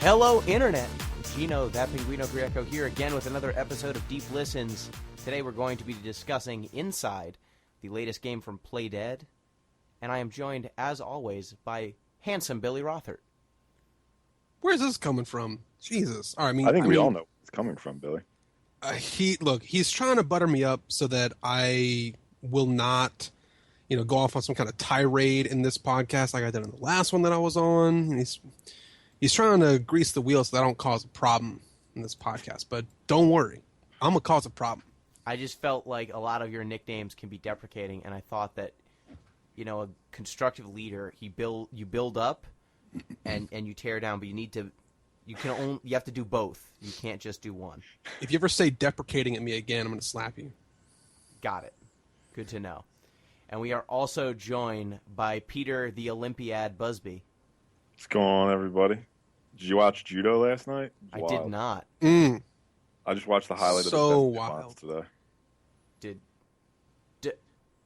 Hello, Internet. It's Gino, that Pinguino Greco here again with another episode of Deep Listens. Today we're going to be discussing Inside, the latest game from Playdead. And I am joined, as always, by handsome Billy Rothert. Where's this coming from? Jesus. All right, I think we all know where it's coming from, Billy. He's trying to butter me up so that I will not, go off on some kind of tirade in this podcast like I did in the last one that I was on. And he's trying to grease the wheel so that I don't cause a problem in this podcast. But don't worry, I'm gonna cause a problem. I just felt like a lot of your nicknames can be deprecating, and I thought that, a constructive leader, you build up and you tear down, but you have to do both. You can't just do one. If you ever say deprecating at me again, I'm gonna slap you. Got it. Good to know. And we are also joined by Peter the Olympiad Busby. What's going on, everybody? Did you watch judo last night? I did not. I just watched the highlight of the wild today.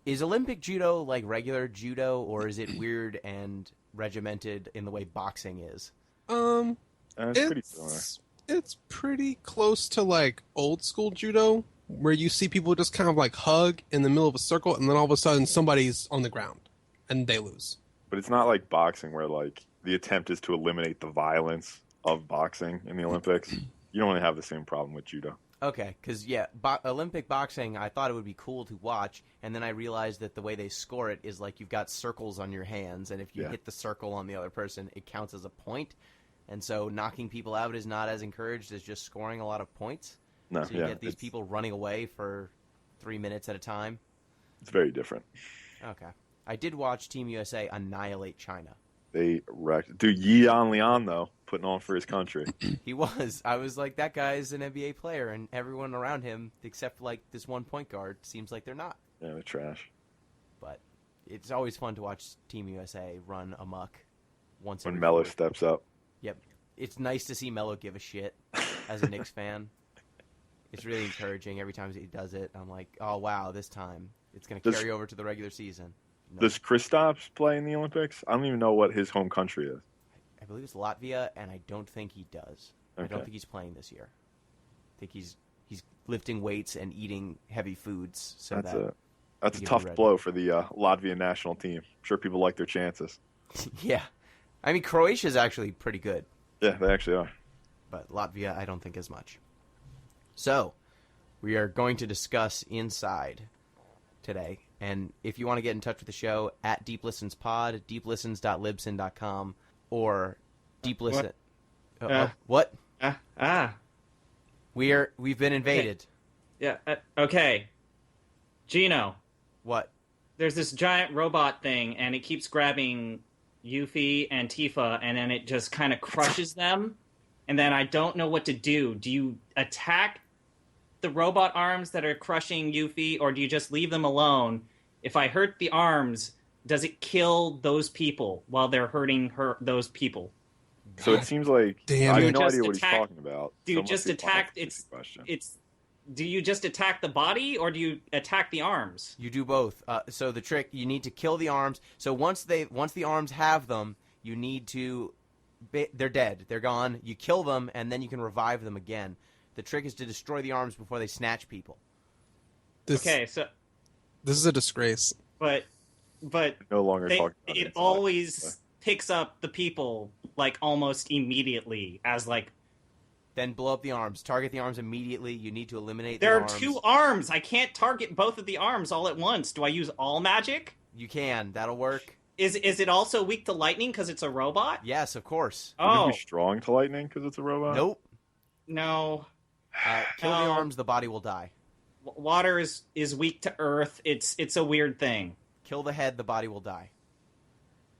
Is Olympic judo like regular judo, or is it weird and regimented in the way boxing is? It's pretty similar. It's pretty close to like old school judo, where you see people just kind of like hug in the middle of a circle, and then all of a sudden somebody's on the ground, and they lose. But it's not like boxing, where like the attempt is to eliminate the violence of boxing in the Olympics. You don't really have the same problem with judo. Okay, because, Olympic boxing, I thought it would be cool to watch, and then I realized that the way they score it is like you've got circles on your hands, and if you hit the circle on the other person, it counts as a point. And so knocking people out is not as encouraged as just scoring a lot of points. No, so you get these people running away for 3 minutes at a time. It's very different. Okay. I did watch Team USA annihilate China. They wrecked. Dude, Yian Lian, though, putting on for his country. He was. I was like, that guy's an NBA player, and everyone around him, except like this one point guard, seems like they're not. Yeah, they're trash. But it's always fun to watch Team USA run amok once when Melo steps up. Yep. It's nice to see Melo give a shit as a Knicks fan. It's really encouraging every time he does it. I'm like, oh, wow, this time it's going to carry over to the regular season. No. Does Kristaps play in the Olympics? I don't even know what his home country is. I believe it's Latvia, and I don't think he does. Okay. I don't think he's playing this year. I think he's lifting weights and eating heavy foods. So that's a tough blow for the Latvian national team. I'm sure people like their chances. Yeah. I mean, Croatia's actually pretty good. Yeah, they actually are. But Latvia, I don't think as much. So, we are going to discuss Inside today. And if you want to get in touch with the show, at DeepListensPod, deeplistens.libsyn.com, or DeepListen... What? We've been invaded. Okay. Yeah, okay. Gino. What? There's this giant robot thing, and it keeps grabbing Yuffie and Tifa, and then it just kind of crushes them, and then I don't know what to do. Do you attack the robot arms that are crushing Yuffie, or do you just leave them alone? If I hurt the arms, does it kill those people while they're hurting those people? So it seems like I have no idea what he's talking about. Do you just attack do you just attack the body, or do you attack the arms? You do both. So the trick, you need to kill the arms. So once the arms have them, you need to... They're dead. They're gone. You kill them, and then you can revive them again. The trick is to destroy the arms before they snatch people. This is a disgrace. But no longer talking about it always picks up the people like almost immediately as like... Then blow up the arms. Target the arms immediately. You need to eliminate the arms. There are 2 arms. I can't target both of the arms all at once. Do I use all magic? You can. That'll work. Is it also weak to lightning because it's a robot? Yes, of course. Would it be strong to lightning because it's a robot? Nope. No. Kill the arms, the body will die. Water is weak to earth. It's a weird thing. Kill the head, the body will die.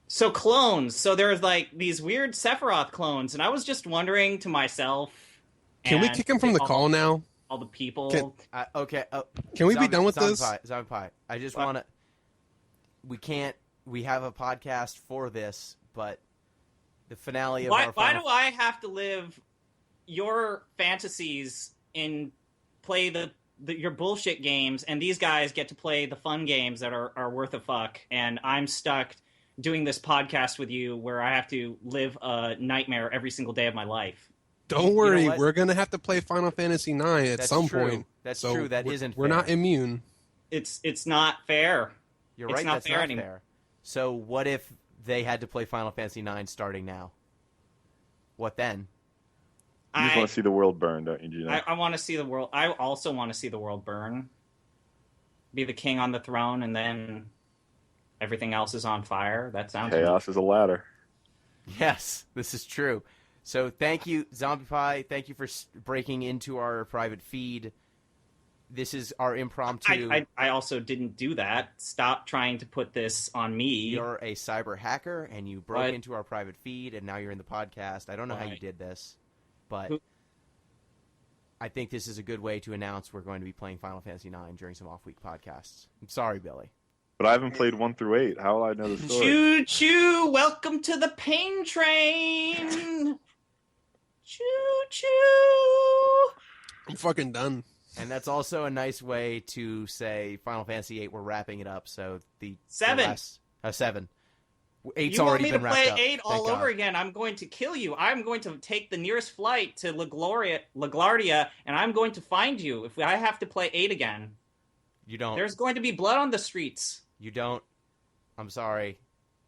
So clones. So there's like these weird Sephiroth clones, and I was just wondering to myself. Can we kick him from the call now? All the people. Okay. Can we be done with this? Zombie Pie. I just want to... We have a podcast for this, but the finale of our... Why do I have to live your fantasies and play your bullshit games, and these guys get to play the fun games that are worth a fuck, and I'm stuck doing this podcast with you where I have to live a nightmare every single day of my life. Don't worry, what? we're gonna have to play Final Fantasy IX at That's some true. point. That's so true. That we're, isn't We're fair. not immune. It's not fair. You're It's right. not That's fair not anymore. fair. So what if they had to play Final Fantasy IX starting now? What then? You just want to see the world burn, don't you, Gino? I want to see the world. I also want to see the world burn. Be the king on the throne, and then everything else is on fire. That sounds Chaos is a ladder. Yes, this is true. So thank you, Zombie Pie. Thank you for breaking into our private feed. This is our impromptu. I also didn't do that. Stop trying to put this on me. You're a cyber hacker, and you broke What? into our private feed, and now you're in the podcast. I don't know how you Right. did this, but Who- I think this is a good way to announce we're going to be playing Final Fantasy IX during some off-week podcasts. I'm sorry, Billy. But I haven't played 1 through 8. How will I know the story? Choo choo! Welcome to the pain train. Choo choo! I'm fucking done. And that's also a nice way to say Final Fantasy VIII, we're wrapping it up. So the 7. the last, 7. 8's You want already me to been wrapped play up. 8 all Thank over God. again? I'm going to kill you. I'm going to take the nearest flight to LaGuardia, and I'm going to find you if I have to play 8 again. You don't. There's going to be blood on the streets. You don't. I'm sorry,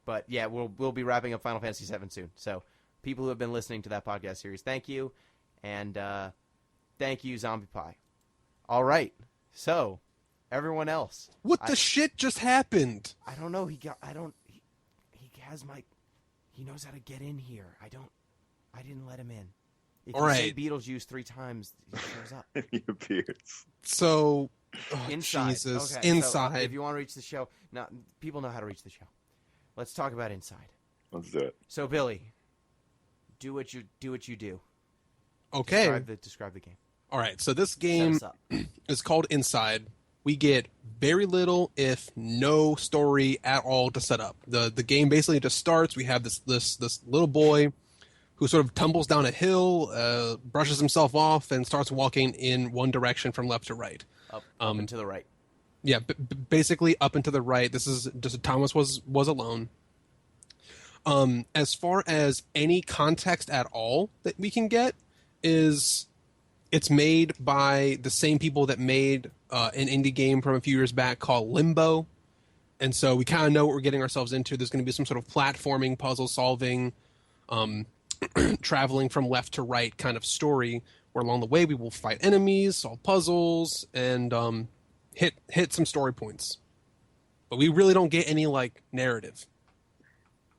but yeah, we'll be wrapping up Final Fantasy VII soon. So people who have been listening to that podcast series, thank you, and thank you, Zombie Pie. All right, so everyone else, What the shit just happened? I don't know. He has my. He knows how to get in here. I didn't let him in. If All you right. say Beetlejuice 3 times, he shows up. He appears. So, Inside. Jesus, Okay, so inside. if you want to reach the show, now people know how to reach the show. Let's talk about inside. Let's do it. So Billy, do what you do. Okay. Describe the game. All right. So this Set game us up. is called Inside. We get very little, if no, story at all to set up. The game basically just starts. We have this little boy who sort of tumbles down a hill, brushes himself off, and starts walking in one direction from left to right. Up and to the right. Yeah, basically up and to the right. This is just Thomas was alone. As far as any context at all that we can get is it's made by the same people that made an indie game from a few years back called Limbo. And so we kind of know what we're getting ourselves into. There's going to be some sort of platforming, puzzle solving, traveling from left to right kind of story where along the way we will fight enemies, solve puzzles, and hit some story points. But we really don't get any like narrative.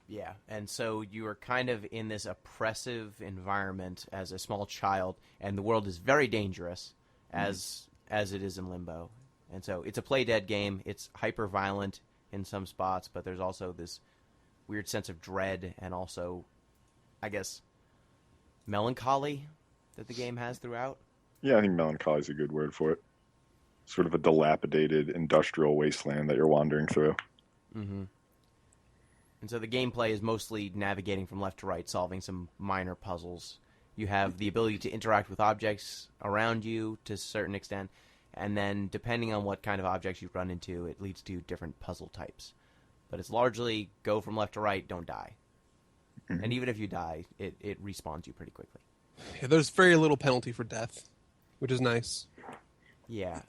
Yeah, and so you are kind of in this oppressive environment as a small child, and the world is very dangerous, as it is in Limbo. And so it's a play dead game. It's hyper violent in some spots, but there's also this weird sense of dread and also, I guess, melancholy that the game has throughout. Yeah, I think melancholy is a good word for it. Sort of a dilapidated industrial wasteland that you're wandering through. Mm-hmm. And so the gameplay is mostly navigating from left to right, solving some minor puzzles. You have the ability to interact with objects around you to a certain extent, and then depending on what kind of objects you run into, it leads to different puzzle types. But it's largely go from left to right, don't die. Mm-hmm. And even if you die, it respawns you pretty quickly. Yeah, there's very little penalty for death, which is nice. Yeah.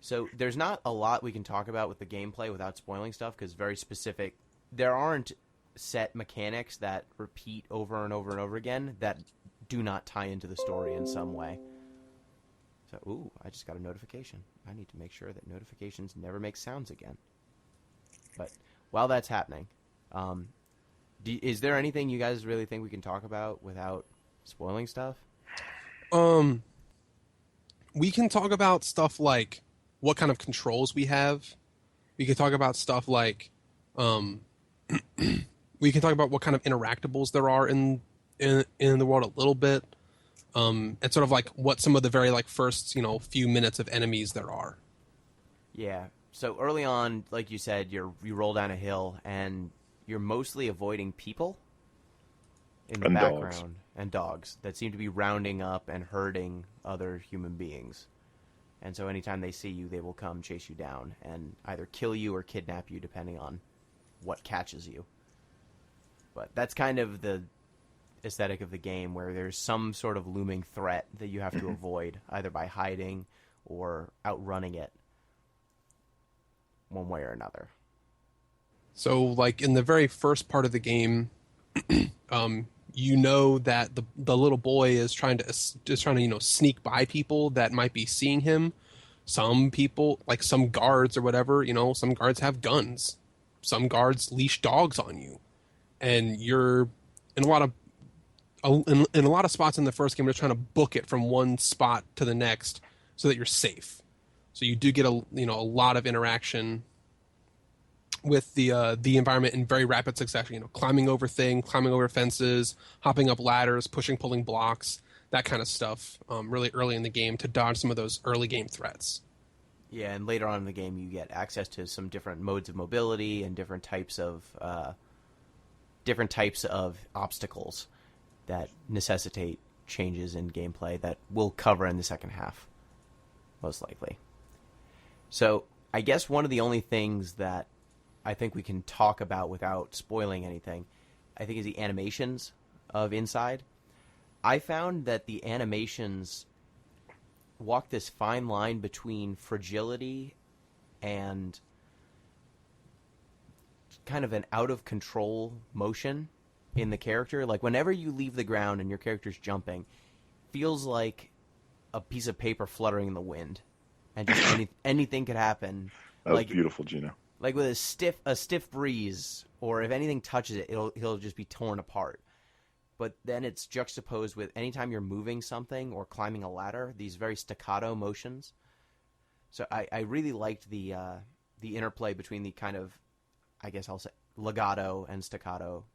So there's not a lot we can talk about with the gameplay without spoiling stuff, because very specific. There aren't set mechanics that repeat over and over and over again that do not tie into the story in some way. So, ooh, I just got a notification. I need to make sure that notifications never make sounds again. But while that's happening, is there anything you guys really think we can talk about without spoiling stuff? We can talk about stuff like what kind of controls we have. We can talk about stuff like we can talk about what kind of interactables there are in the world a little bit, and sort of like what some of the very like first few minutes of enemies there are. Yeah. So early on, like you said, you roll down a hill and you're mostly avoiding people in the And background dogs. and dogs that seem to be rounding up and herding other human beings. And so anytime they see you, they will come chase you down and either kill you or kidnap you, depending on what catches you. But that's kind of the aesthetic of the game, where there's some sort of looming threat that you have to avoid, either by hiding or outrunning it one way or another. So, like in the very first part of the game, you know that the little boy is trying to sneak by people that might be seeing him. Some people, like some guards or whatever, some guards have guns. Some guards leash dogs on you, and you're in a lot of spots in the first game. You're trying to book it from one spot to the next so that you're safe. So you do get a lot of interaction with the environment in very rapid succession. Climbing over fences, hopping up ladders, pulling blocks, that kind of stuff. Really early in the game to dodge some of those early game threats. Yeah, and later on in the game, you get access to some different modes of mobility and different types of obstacles that necessitate changes in gameplay that we'll cover in the second half, most likely. So I guess one of the only things that I think we can talk about without spoiling anything, I think, is the animations of Inside. I found that the animations walk this fine line between fragility and kind of an out-of-control motion in the character. Like, whenever you leave the ground and your character's jumping, feels like a piece of paper fluttering in the wind. And just anything could happen. That was beautiful, Gino. Like with a stiff breeze, or if anything touches it, he'll just be torn apart. But then it's juxtaposed with anytime you're moving something or climbing a ladder, these very staccato motions. So I really liked the interplay between the kind of, I guess I'll say, legato and staccato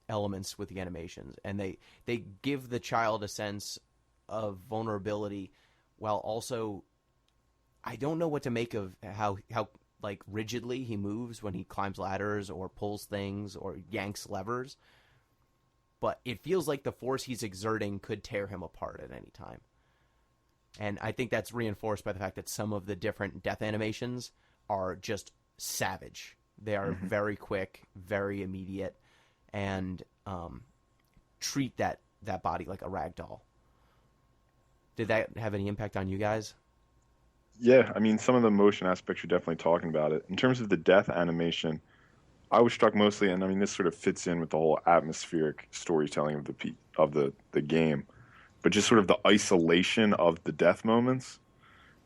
elements with the animations. And they give the child a sense of vulnerability, while also, I don't know what to make of how like rigidly he moves when he climbs ladders or pulls things or yanks levers. But it feels like the force he's exerting could tear him apart at any time. And I think that's reinforced by the fact that some of the different death animations are just savage. They are very quick, very immediate, and treat that body like a rag doll. Did that have any impact on you guys? Yeah, I mean, some of the motion aspects you're definitely talking about it. In terms of the death animation, I was struck mostly, and I mean, this sort of fits in with the whole atmospheric storytelling of the game, but just sort of the isolation of the death moments.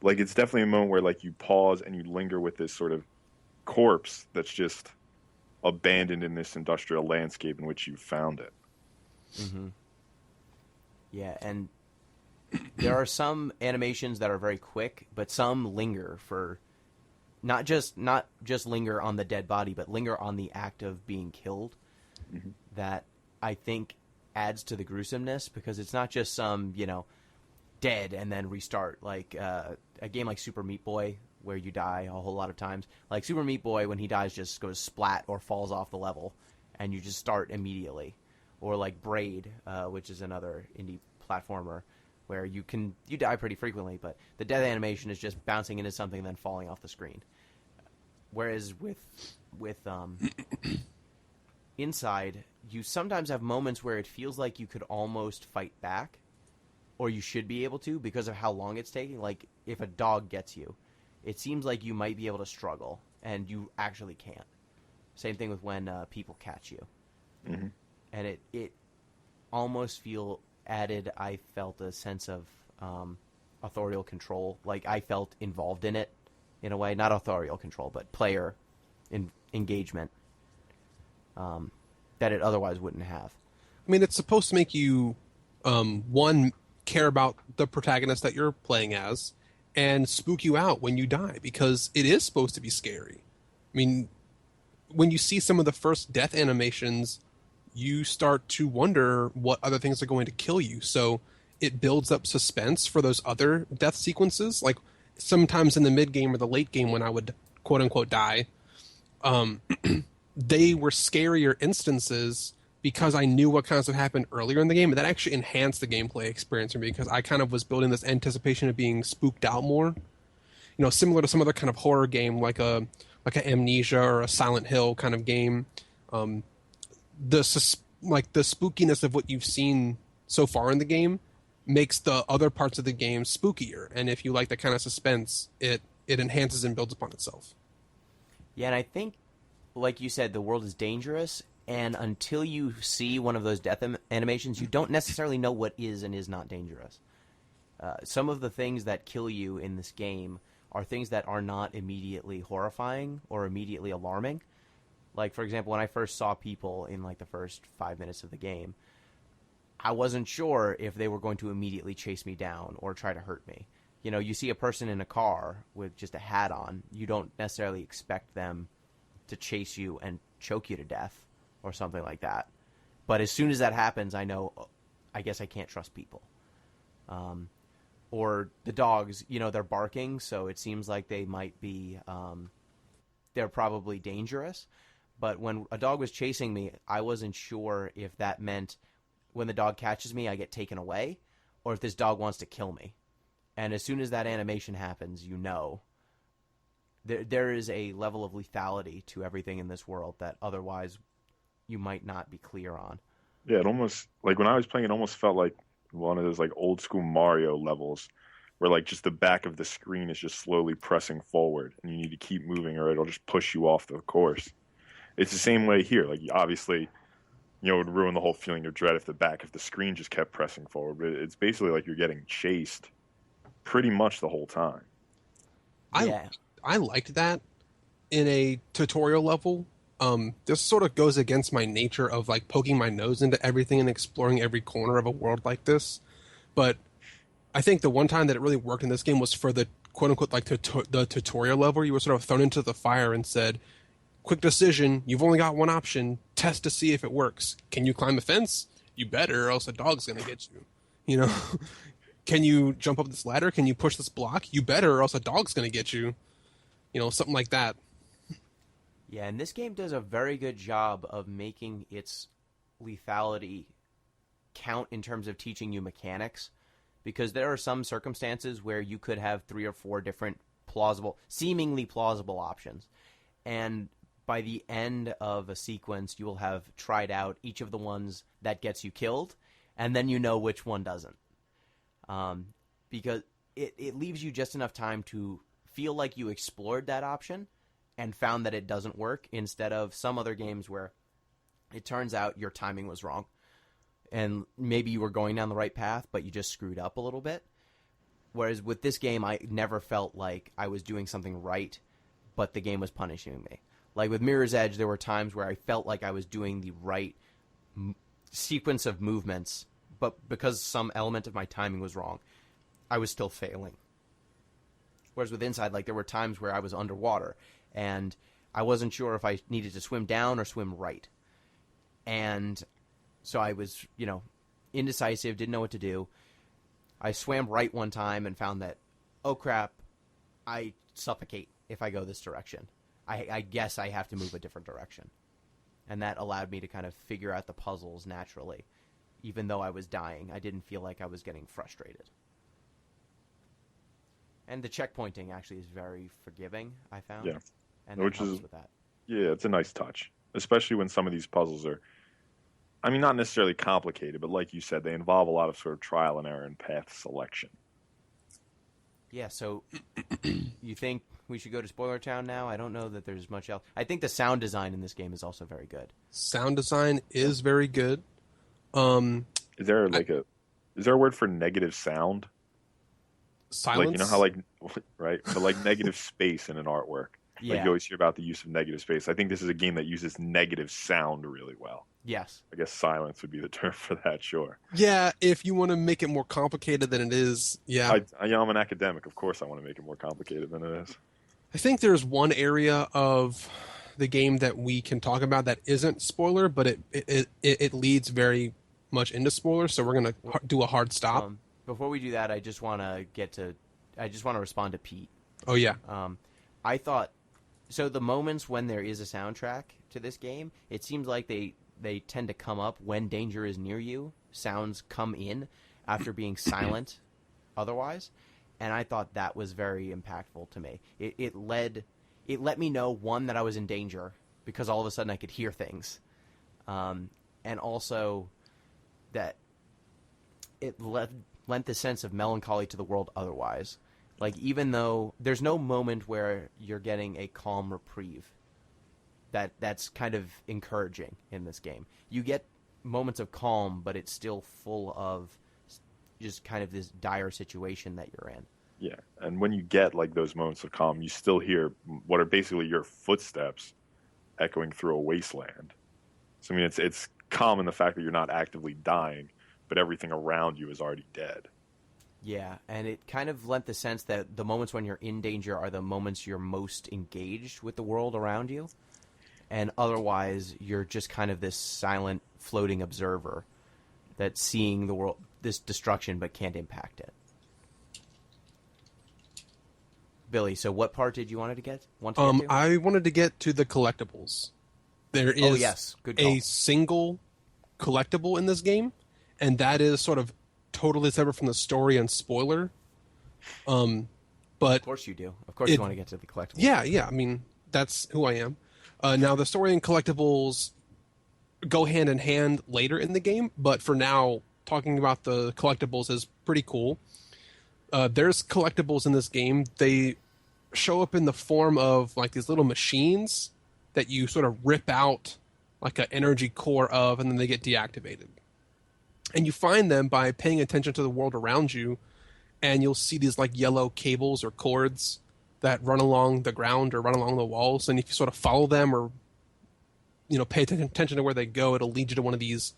Like, it's definitely a moment where, like, you pause and you linger with this sort of corpse that's just abandoned in this industrial landscape in which you found it. Mm-hmm. Yeah, and there are some animations that are very quick, but some linger for not just linger on the dead body, but linger on the act of being killed. Mm-hmm. That I think adds to the gruesomeness, because it's not just some, dead and then restart, like a game like Super Meat Boy, where you die a whole lot of times. Like Super Meat Boy, when he dies, just goes splat or falls off the level, and you just start immediately. Or like Braid, which is another indie platformer, where you die pretty frequently, but the death animation is just bouncing into something and then falling off the screen. Whereas with Inside, you sometimes have moments where it feels like you could almost fight back, or you should be able to, because of how long it's taking. Like, if a dog gets you, it seems like you might be able to struggle, and you actually can't. Same thing with when people catch you. Mm-hmm. And it almost I felt a sense of authorial control. Like, I felt involved in it, in a way. Not authorial control, but player engagement that it otherwise wouldn't have. I mean, it's supposed to make you, one, care about the protagonist that you're playing as, and spook you out when you die, because it is supposed to be scary. I mean, when you see some of the first death animations, you start to wonder what other things are going to kill you. So it builds up suspense for those other death sequences. Like, sometimes in the mid-game or the late game when I would quote-unquote die, they were scarier instances because I knew what kinds of happened earlier in the game, and that actually enhanced the gameplay experience for me, because I kind of was building this anticipation of being spooked out more. Similar to some other kind of horror game, like a Amnesia or a Silent Hill kind of game. like the spookiness of what you've seen so far in the game makes the other parts of the game spookier. And if you like that kind of suspense, it enhances and builds upon itself. Yeah, and I think, like you said, the world is dangerous, and until you see one of those death animations, you don't necessarily know what is and is not dangerous. Some of the things that kill you in this game are things that are not immediately horrifying or immediately alarming. Like, for example, when I first saw people in, like, the first 5 minutes of the game, I wasn't sure if they were going to immediately chase me down or try to hurt me. You know, you see a person in a car with just a hat on, you don't necessarily expect them to chase you and choke you to death or something like that. But as soon as that happens, I know, I guess I can't trust people. Or the dogs, you know, they're barking, so it seems like they might be, they're probably dangerous. But when a dog was chasing me, I wasn't sure if that meant when the dog catches me, I get taken away, or if this dog wants to kill me. And as soon as that animation happens, you know there is a level of lethality to everything in this world that otherwise you might not be clear on. Yeah, it almost, like when I was playing, it almost felt like one of those like old school Mario levels where like just the back of the screen is just slowly pressing forward and you need to keep moving or it'll just push you off the course. It's the same way here. Like, obviously, you know, it would ruin the whole feeling of dread if the back of the screen just kept pressing forward. But it's basically like you're getting chased pretty much the whole time. I liked that in a tutorial level. This sort of goes against my nature of like poking my nose into everything and exploring every corner of a world like this. But I think the one time that it really worked in this game was for the quote unquote like the tutorial level. You were sort of thrown into the fire and said, quick decision, you've only got one option, test to see if it works. Can you climb a fence? You better, or else a dog's going to get you. You know? Can you jump up this ladder? Can you push this block? You better, or else a dog's going to get you. You know, something like that. Yeah, and this game does a very good job of making its lethality count in terms of teaching you mechanics, because there are some circumstances where you could have 3 or 4 different seemingly plausible options. And by the end of a sequence, you will have tried out each of the ones that gets you killed, and then you know which one doesn't. Because it leaves you just enough time to feel like you explored that option and found that it doesn't work, instead of some other games where it turns out your timing was wrong. And maybe you were going down the right path, but you just screwed up a little bit. Whereas with this game, I never felt like I was doing something right, but the game was punishing me. Like with Mirror's Edge, there were times where I felt like I was doing the right sequence of movements, but because some element of my timing was wrong, I was still failing. Whereas with Inside, like there were times where I was underwater, and I wasn't sure if I needed to swim down or swim right. And so I was, you know, indecisive, didn't know what to do. I swam right one time and found that, oh crap, I suffocate if I go this direction. I guess I have to move a different direction. And that allowed me to kind of figure out the puzzles naturally. Even though I was dying, I didn't feel like I was getting frustrated. And the checkpointing actually is very forgiving, I found. Yeah. And which is with that. Yeah, it's a nice touch. Especially when some of these puzzles are, I mean, not necessarily complicated, but like you said, they involve a lot of sort of trial and error and path selection. Yeah, so you think we should go to Spoiler Town now? I don't know that there's much else. I think the sound design in this game is also very good. Sound design is very good. Is there a word for negative sound? Silence? Like, you know how, like, right? But like negative space in an artwork. Yeah. Like you always hear about the use of negative space. I think this is a game that uses negative sound really well. Yes. I guess silence would be the term for that, sure. Yeah, if you want to make it more complicated than it is, yeah. I'm an academic. Of course I want to make it more complicated than it is. I think there's one area of the game that we can talk about that isn't spoiler, but it leads very much into spoilers, so we're going to do a hard stop. Before we do that, I just want to respond to Pete. Oh, yeah. I thought, so the moments when there is a soundtrack to this game, it seems like they tend to come up when danger is near you. Sounds come in after being silent otherwise. And I thought that was very impactful to me. It let me know, one, that I was in danger, because all of a sudden I could hear things. and also that it lent the sense of melancholy to the world otherwise. Like, even though there's no moment where you're getting a calm reprieve, that's kind of encouraging in this game. You get moments of calm, but it's still full of just kind of this dire situation that you're in. Yeah, and when you get like those moments of calm, you still hear what are basically your footsteps echoing through a wasteland. So I mean, it's calm in the fact that you're not actively dying, but everything around you is already dead. Yeah, and it kind of lent the sense that the moments when you're in danger are the moments you're most engaged with the world around you, and otherwise you're just kind of this silent, floating observer that's seeing the world, this destruction, but can't impact it. Billy, so what part did you want to get to? I wanted to get to the collectibles. There is good call. a single collectible in this game, and that is sort of totally separate from the story and spoiler. But of course you do. Of course you want to get to the collectibles. Yeah. I mean, that's who I am. Now, the story and collectibles go hand in hand later in the game, but for now, talking about the collectibles is pretty cool. There's collectibles in this game. They show up in the form of like these little machines that you sort of rip out like an energy core of, and then they get deactivated. And you find them by paying attention to the world around you, and you'll see these like yellow cables or cords that run along the ground or run along the walls. And if you sort of follow them or, pay attention to where they go, it'll lead you to one of these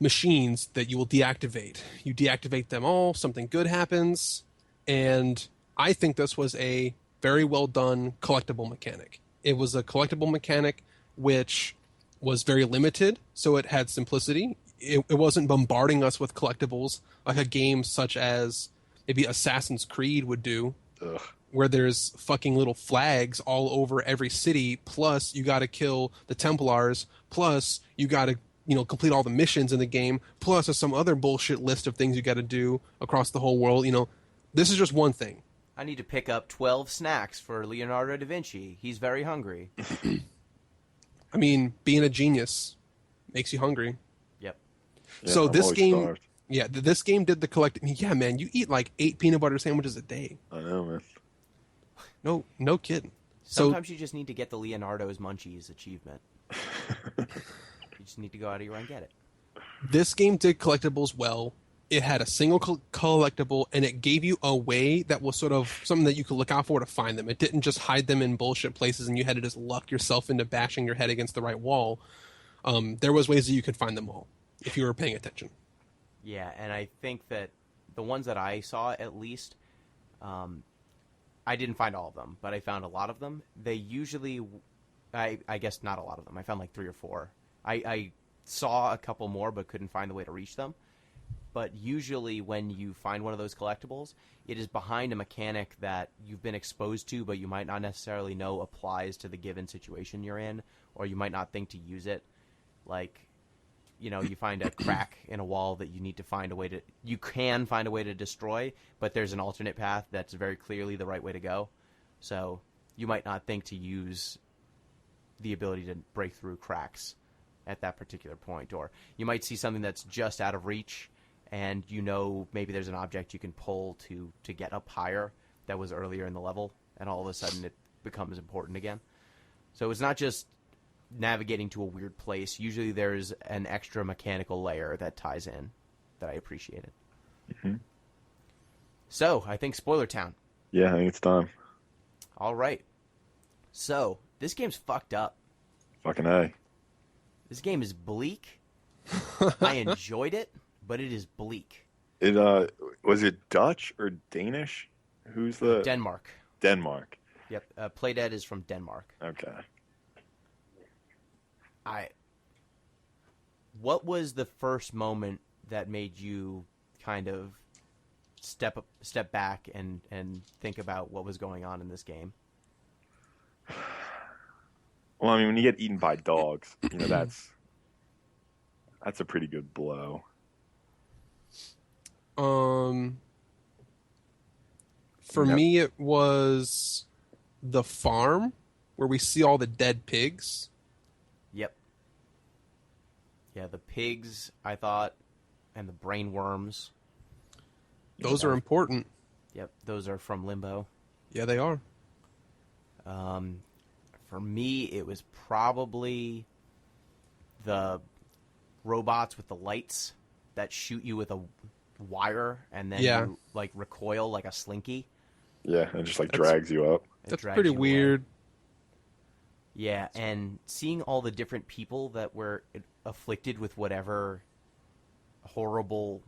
machines that you will deactivate. You deactivate them all, something good happens, and I think this was a very well done collectible mechanic. It was a collectible mechanic which was very limited, so it had simplicity. It wasn't bombarding us with collectibles like a game such as maybe Assassin's Creed would do, where there's fucking little flags all over every city, plus you gotta kill the Templars, plus you gotta complete all the missions in the game, plus there's some other bullshit list of things you gotta do across the whole world. This is just one thing. I need to pick up 12 snacks for Leonardo da Vinci. He's very hungry. I mean, being a genius makes you hungry. Yep. Yeah, So I'm this always game, starved. this game did the collect. Yeah, man, you eat like 8 peanut butter sandwiches a day. I know, man. No kidding. Sometimes you just need to get the Leonardo's Munchies achievement. You just need to go out of your way and get it. This game did collectibles well. It had a single collectible, and it gave you a way that was sort of something that you could look out for to find them. It didn't just hide them in bullshit places, and you had to just luck yourself into bashing your head against the right wall. There was ways that you could find them all if you were paying attention. Yeah, and I think that the ones that I saw, at least, I didn't find all of them, but I found a lot of them. They usually, I guess not a lot of them. I found like 3 or 4. I saw a couple more, but couldn't find the way to reach them. But usually when you find one of those collectibles, it is behind a mechanic that you've been exposed to, but you might not necessarily know applies to the given situation you're in, or you might not think to use it. Like, you find a crack in a wall that you need to find a way to... You can find a way to destroy, but there's an alternate path that's very clearly the right way to go. So you might not think to use the ability to break through cracks at that particular point. Or you might see something that's just out of reach, and maybe there's an object you can pull to get up higher that was earlier in the level, and all of a sudden it becomes important again. So it's not just navigating to a weird place. Usually there's an extra mechanical layer that ties in that I appreciated. Mm-hmm. So, I think Spoiler Town. Yeah, I think it's time. All right. So, this game's fucked up. Fucking A. This game is bleak. I enjoyed it, but it is bleak. It was it Dutch or Danish? Who's the Denmark. Denmark. Yep. Playdead is from Denmark. Okay. What was the first moment that made you kind of step back and think about what was going on in this game? Well, I mean, when you get eaten by dogs, that's a pretty good blow. For me, it was the farm where we see all the dead pigs. Yep. Yeah, the pigs, I thought, and the brain worms. Those are important. Yep, those are from Limbo. Yeah, they are. For me, it was probably the robots with the lights that shoot you with a wire and then you like recoil like a slinky. Yeah, and just like drags you up. That's pretty weird. Yeah, and seeing all the different people that were afflicted with whatever horrible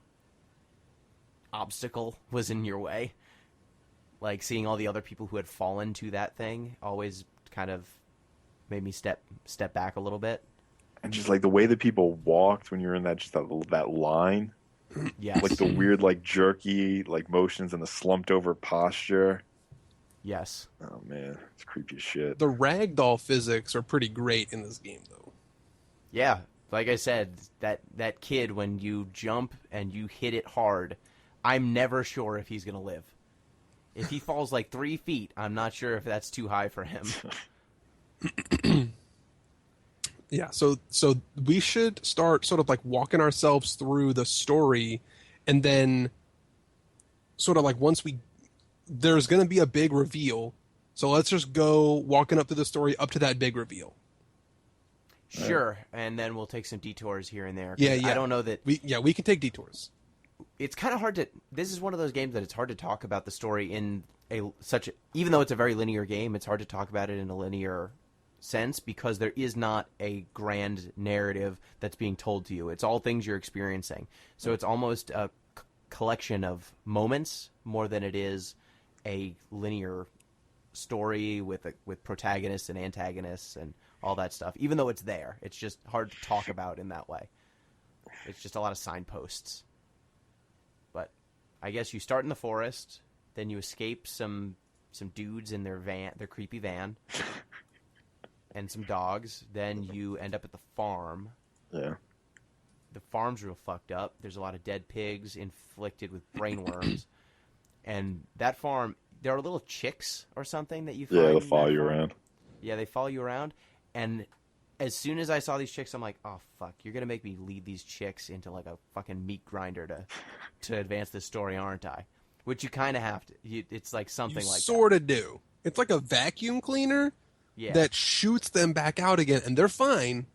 obstacle was in your way. Like seeing all the other people who had fallen to that thing always kind of made me step back a little bit. And just like the way that people walked when you're in that line. Yes. Like the weird like jerky like motions and the slumped over posture. Yes. Oh man, it's creepy as shit. The ragdoll physics are pretty great in this game though. Yeah, like I said, that kid, when you jump and you hit it hard, I'm never sure if he's going to live. If he falls like 3 feet, I'm not sure if that's too high for him. Yeah, so we should start sort of like walking ourselves through the story, and then sort of like there's going to be a big reveal, so let's just go walking up through the story up to that big reveal. Sure, and then we'll take some detours here and there. Yeah. I don't know that... We can take detours. It's kind of hard to... This is one of those games that it's hard to talk about the story in even though it's a very linear game, it's hard to talk about it in a linear sense because there is not a grand narrative that's being told to you. It's all things you're experiencing. So it's almost a collection of moments more than it is a linear story with protagonists and antagonists and all that stuff. Even though it's there, it's just hard to talk about in that way. It's just a lot of signposts. But I guess you start in the forest, then you escape some dudes in their creepy van, and some dogs. Then you end up at the farm. Yeah. The farm's real fucked up. There's a lot of dead pigs inflicted with brain worms. And that farm, there are little chicks or something that you find. Yeah, they'll follow you around. Yeah, they follow you around. And as soon as I saw these chicks, I'm like, oh, fuck, you're going to make me lead these chicks into like a fucking meat grinder to advance this story, aren't I? Which you kind of have to. It's like something like that. Sort of do. It's like a vacuum cleaner that shoots them back out again, and they're fine.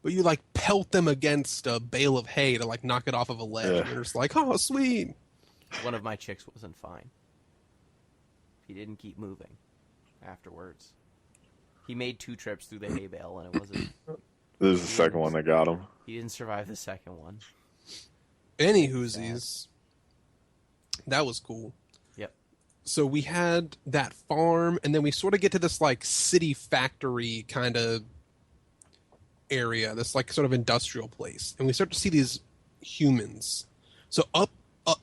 But you like pelt them against a bale of hay to like knock it off of a ledge. Yeah. And you're just like, oh, sweet. One of my chicks wasn't fine. He didn't keep moving afterwards. He made 2 trips through the hay bale, and it wasn't... This is the second one that got him. He didn't survive the second one. Any whoosies. That was cool. Yep. So we had that farm, and then we sort of get to this like city factory kind of area, this like sort of industrial place, and we start to see these humans. So up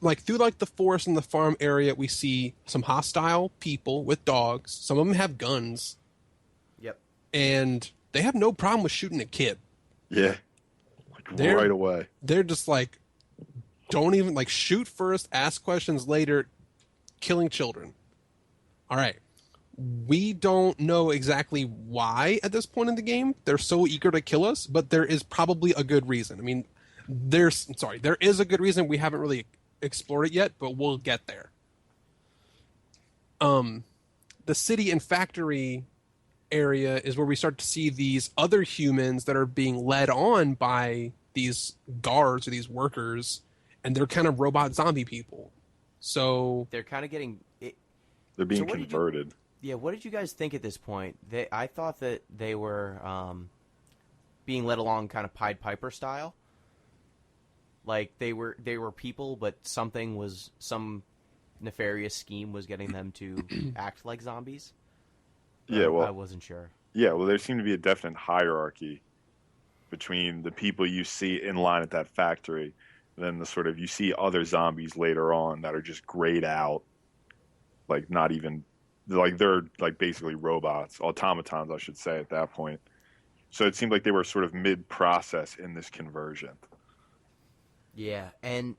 like through like the forest and the farm area, we see some hostile people with dogs. Some of them have guns. Yep. And they have no problem with shooting a kid. Yeah. Like right away. They're just like, don't even like shoot first, ask questions later, killing children. All right. We don't know exactly why at this point in the game they're so eager to kill us, but there is probably a good reason. I mean, there is a good reason. We haven't really explored it yet, but we'll get there. The city and factory area is where we start to see these other humans that are being led on by these guards or these workers, and they're kind of robot zombie people. So they're kind of getting it. They're being converted. What did you guys think at this point? I thought that they were being led along kind of Pied Piper style. Like they were people, but some nefarious scheme was getting them to act like zombies. Yeah, well, I wasn't sure. Yeah, well, there seemed to be a definite hierarchy between the people you see in line at that factory, and then the sort of you see other zombies later on that are just grayed out, like not even like they're like basically robots, automatons, I should say, at that point. So it seemed like they were sort of mid-process in this conversion. Yeah, and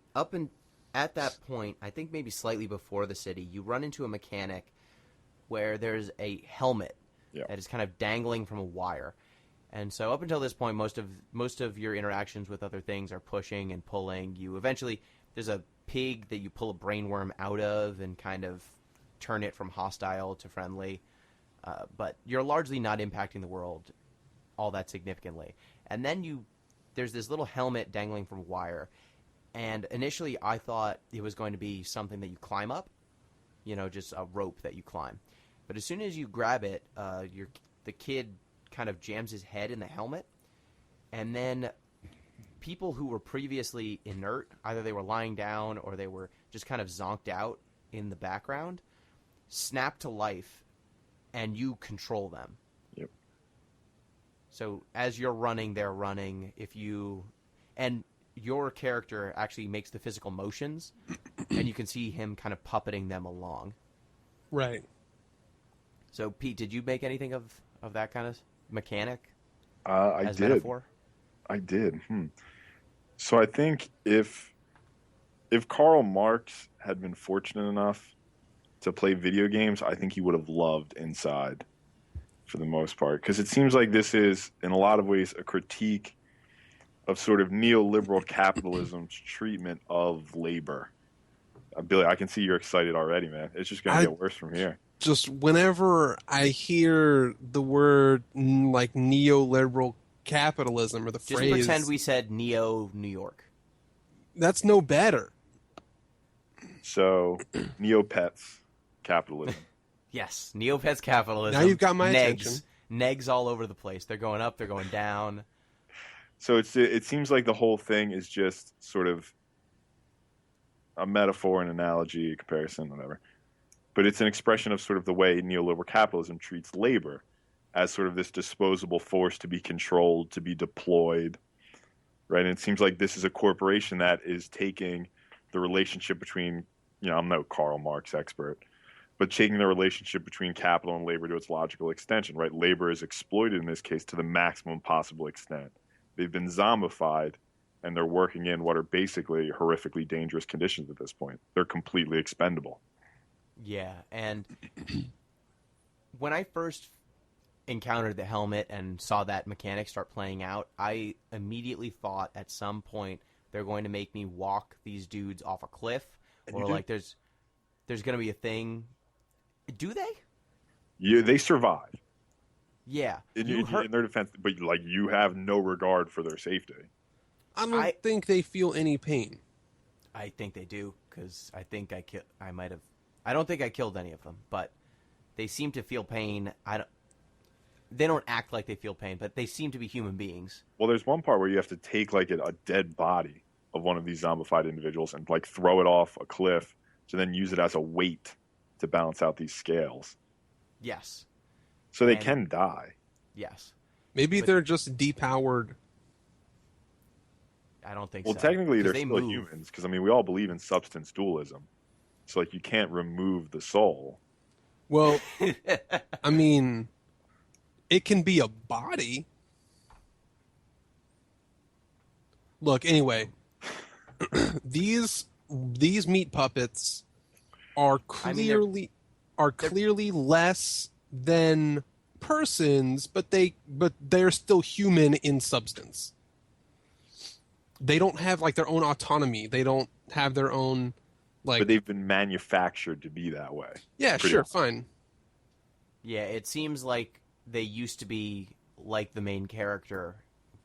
at that point, I think maybe slightly before the city, you run into a mechanic where there's a helmet that is kind of dangling from a wire. And so up until this point, most of your interactions with other things are pushing and pulling. You eventually, there's a pig that you pull a brainworm out of and kind of turn it from hostile to friendly. But you're largely not impacting the world all that significantly. And then there's this little helmet dangling from wire. And initially I thought it was going to be something that you climb up, just a rope that you climb. But as soon as you grab it, the kid kind of jams his head in the helmet, and then people who were previously inert, either they were lying down or they were just kind of zonked out in the background, snap to life, and you control them. Yep. So as you're running, they're running. And your character actually makes the physical motions, and you can see him kind of puppeting them along. Right. So, Pete, did you make anything of that kind of mechanic? I as did. Metaphor? I did. So I think if Karl Marx had been fortunate enough to play video games, I think he would have loved Inside for the most part, because it seems like this is, in a lot of ways, a critique of sort of neoliberal capitalism's treatment of labor. Billy, I can see you're excited already, man. It's just going to get worse from here. Just whenever I hear the word like neoliberal capitalism or the Just phrase, pretend we said Neo New York. that's no better. So, Neopets capitalism. Yes, Neopets capitalism. Now you've got my negs, attention. Negs all over the place. They're going up, they're going down. So it seems like the whole thing is just sort of a metaphor, an analogy, a comparison, whatever. But it's an expression of sort of the way neoliberal capitalism treats labor as sort of this disposable force to be controlled, to be deployed, right? And it seems like this is a corporation that is taking the relationship between, I'm no Karl Marx expert, but taking the relationship between capital and labor to its logical extension, right? Labor is exploited in this case to the maximum possible extent. They've been zombified, and they're working in what are basically horrifically dangerous conditions at this point. They're completely expendable. Yeah, and when I first encountered the helmet and saw that mechanic start playing out, I immediately thought at some point they're going to make me walk these dudes off a cliff, or like there's going to be a thing. Do they? Yeah, they survive. Yeah. In their defense, but you have no regard for their safety. I don't think they feel any pain. I think they do, because I think I might have. I don't think I killed any of them, but they seem to feel pain. They don't act like they feel pain, but they seem to be human beings. Well, there's one part where you have to take a dead body of one of these zombified individuals and throw it off a cliff to then use it as a weight to balance out these scales. Yes. So they can die. Yes. Maybe they're just depowered. I don't think so. Well, technically they're still humans, because we all believe in substance dualism. So you can't remove the soul. Well, it can be a body. Look, anyway, these meat puppets are clearly less than persons, but they're still human in substance. They don't have their own autonomy. They don't have their own but they've been manufactured to be that way. Yeah, sure, fine. Yeah, it seems like they used to be like the main character,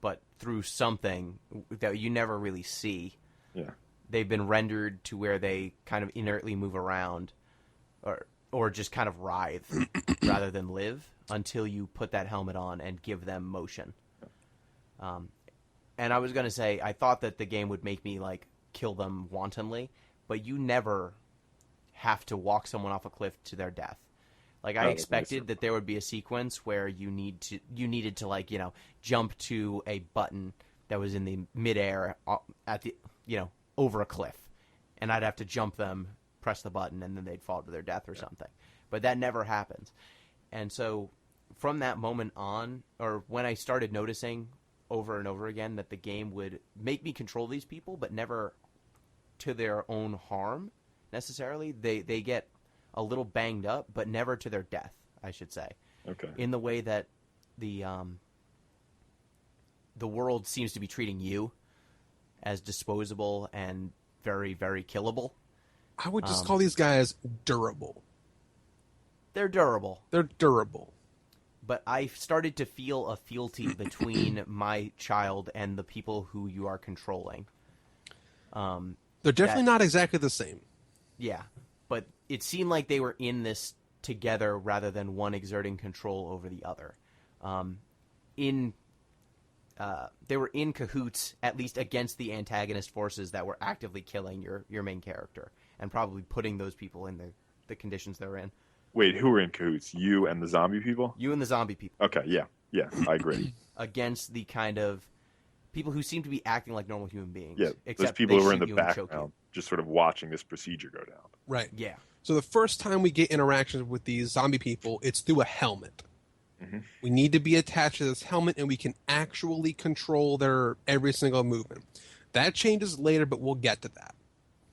but through something that you never really see. Yeah. They've been rendered to where they kind of inertly move around or just kind of writhe rather than live until you put that helmet on and give them motion. And I was going to say, I thought that the game would make me kill them wantonly, but you never have to walk someone off a cliff to their death. I expected that there would be a sequence where you needed to jump to a button that was in the midair at the over a cliff, and I'd have to jump them, press the button, and then they'd fall to their death or something. But that never happens. And so from that moment on, or when I started noticing over and over again that the game would make me control these people, but never to their own harm necessarily, they get a little banged up, but never to their death, I should say. Okay. In the way that the the world seems to be treating you as disposable and very, very killable. I would just call these guys durable. They're durable. They're durable. But I started to feel a fealty between my child and the people who you are controlling. They're definitely not exactly the same. Yeah, but it seemed like they were in this together rather than one exerting control over the other. They were in cahoots, at least against the antagonist forces that were actively killing your main character and probably putting those people in the conditions they're in. Wait, who were in cahoots? You and the zombie people? You and the zombie people. Okay, yeah, I agree. Against the kind of people who seem to be acting like normal human beings. Yeah, except those people they who were in shoot the you and choke background, you. just sort of watching this procedure go down. Right. Yeah. So the first time we get interactions with these zombie people, it's through a helmet. Mm-hmm. We need to be attached to this helmet, and we can actually control their every single movement. That changes later, but we'll get to that.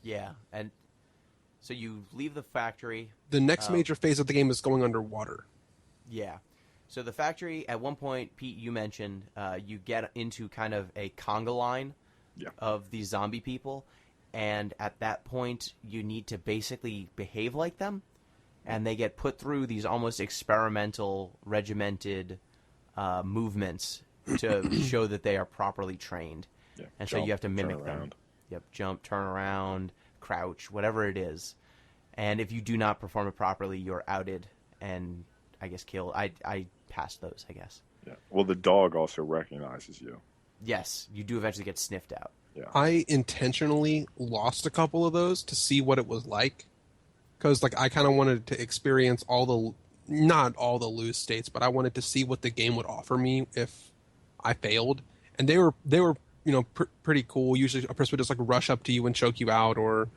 Yeah, and so you leave the factory. The next major phase of the game is going underwater. Yeah. So the factory, at one point, Pete, you mentioned, you get into kind of a conga line of these zombie people, and at that point, you need to basically behave like them, and they get put through these almost experimental, regimented movements to show that they are properly trained. Yeah, And so you have to mimic them. Yep, jump, turn around, crouch, whatever it is. And if you do not perform it properly, you're outed and, I guess, killed. I passed those, I guess. Yeah. Well, the dog also recognizes you. Yes, you do eventually get sniffed out. Yeah. I intentionally lost a couple of those to see what it was like. Because I kind of wanted to experience not all the lose states, but I wanted to see what the game would offer me if I failed. And they were pretty cool. Usually a person would just rush up to you and choke you out or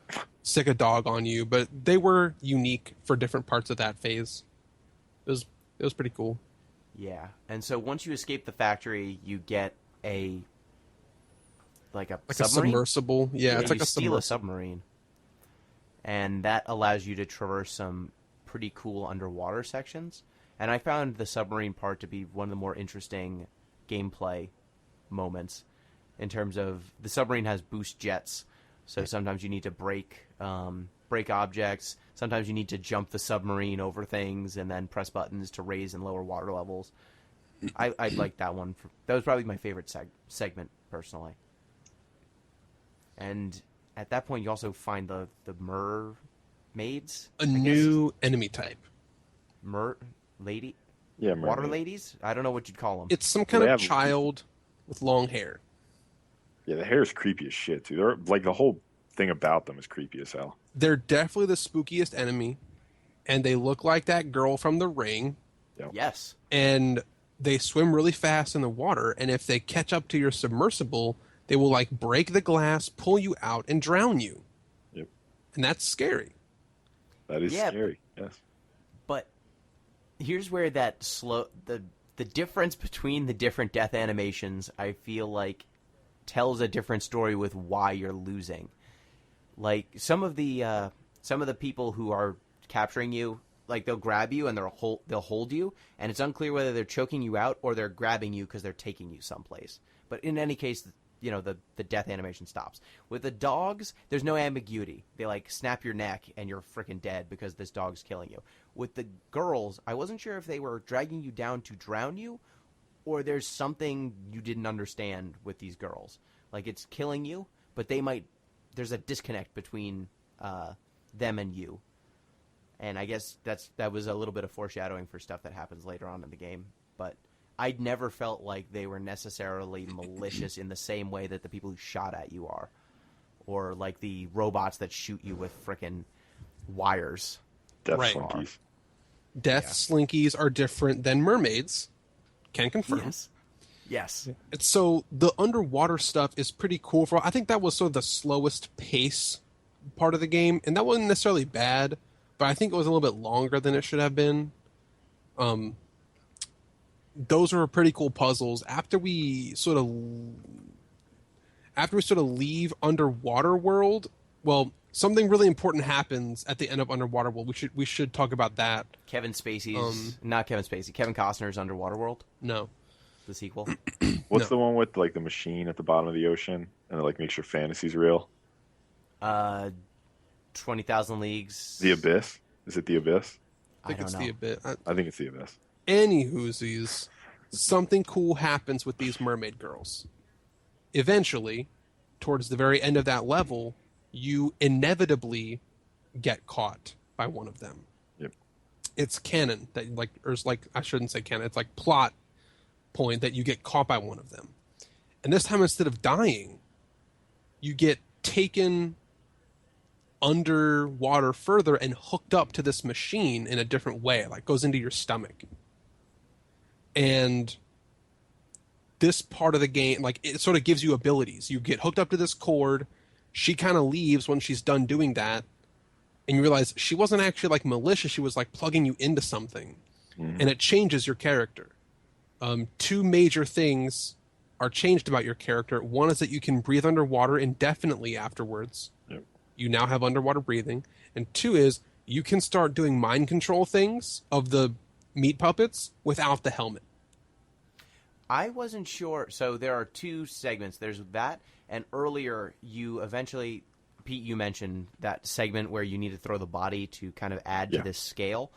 stick a dog on you, but they were unique for different parts of that phase. It was pretty cool. Yeah, and so once you escape the factory, you get a submarine? A submersible. Yeah, it's like you a steal a submersible. submarine, and that allows you to traverse some pretty cool underwater sections. And I found the submarine part to be one of the more interesting gameplay moments. In terms of the submarine has boost jets, so sometimes you need to break objects. Sometimes you need to jump the submarine over things and then press buttons to raise and lower water levels. I like that one. That was probably my favorite segment personally. And at that point, you also find the mermaids. A new enemy type. Lady. Yeah, Water mermaid. ladies. I don't know what you'd call them. It's some kind They of have- child with long hair. Yeah, the hair is creepy as shit, too. They're the whole thing about them is creepy as hell. They're definitely the spookiest enemy, and they look like that girl from The Ring, Yes. and they swim really fast in the water, and if they catch up to your submersible, they will break the glass, pull you out, and drown you. Yep. And that's scary. That is Yeah, scary. Yes. But here's where that the difference between the different death animations, I feel like, tells a different story with why you're losing. Like some of the people who are capturing you, they'll grab you and they'll hold you, and it's unclear whether they're choking you out or they're grabbing you because they're taking you someplace. But in any case, the death animation stops. With the dogs, there's no ambiguity. They snap your neck and you're freaking dead because this dog's killing you. With the girls, I wasn't sure if they were dragging you down to drown you or there's something you didn't understand with these girls. It's killing you, but there's a disconnect between them and you. And I guess that was a little bit of foreshadowing for stuff that happens later on in the game. But I'd never felt like they were necessarily malicious in the same way that the people who shot at you are. Or like the robots that shoot you with frickin' wires. Death Right. Slinkies. Death slinkies are different than mermaids. Can confirm. Yes. It's so the underwater stuff is pretty cool. I think that was sort of the slowest pace part of the game, and that wasn't necessarily bad, but I think it was a little bit longer than it should have been. Those were pretty cool puzzles. After we sort of leave Underwater World, well, something really important happens at the end of Underwater World. We should talk about that. Kevin Spacey's not Kevin Spacey. Kevin Costner's Underwater World, No. the sequel. What's No. the one with like the machine at the bottom of the ocean and it like makes your fantasies real? 20,000 Leagues. The Abyss? Is it The Abyss? I think don't it's know. the Abyss. I think it's The Abyss. Any whoosies, something cool happens with these mermaid girls. Eventually, towards the very end of that level, you inevitably get caught by one of them. Yep. It's canon that I shouldn't say canon. It's like plot point that you get caught by one of them, and this time instead of dying, you get taken underwater further and hooked up to this machine in a different way, like goes into your stomach. And this part of the game, like, it sort of gives you abilities. You get hooked up to this cord. She kind of leaves when she's done doing that, and you realize she wasn't actually like malicious. She was like plugging you into something, and it changes your character. Two major things are changed about your character. One is that you can breathe underwater indefinitely afterwards. Yep. You now have underwater breathing. And two is you can start doing mind control things of the meat puppets without the helmet. I wasn't sure. So there are two segments. There's that, and earlier you eventually, Pete, you mentioned that segment where you need to throw the body to kind of add to this scale.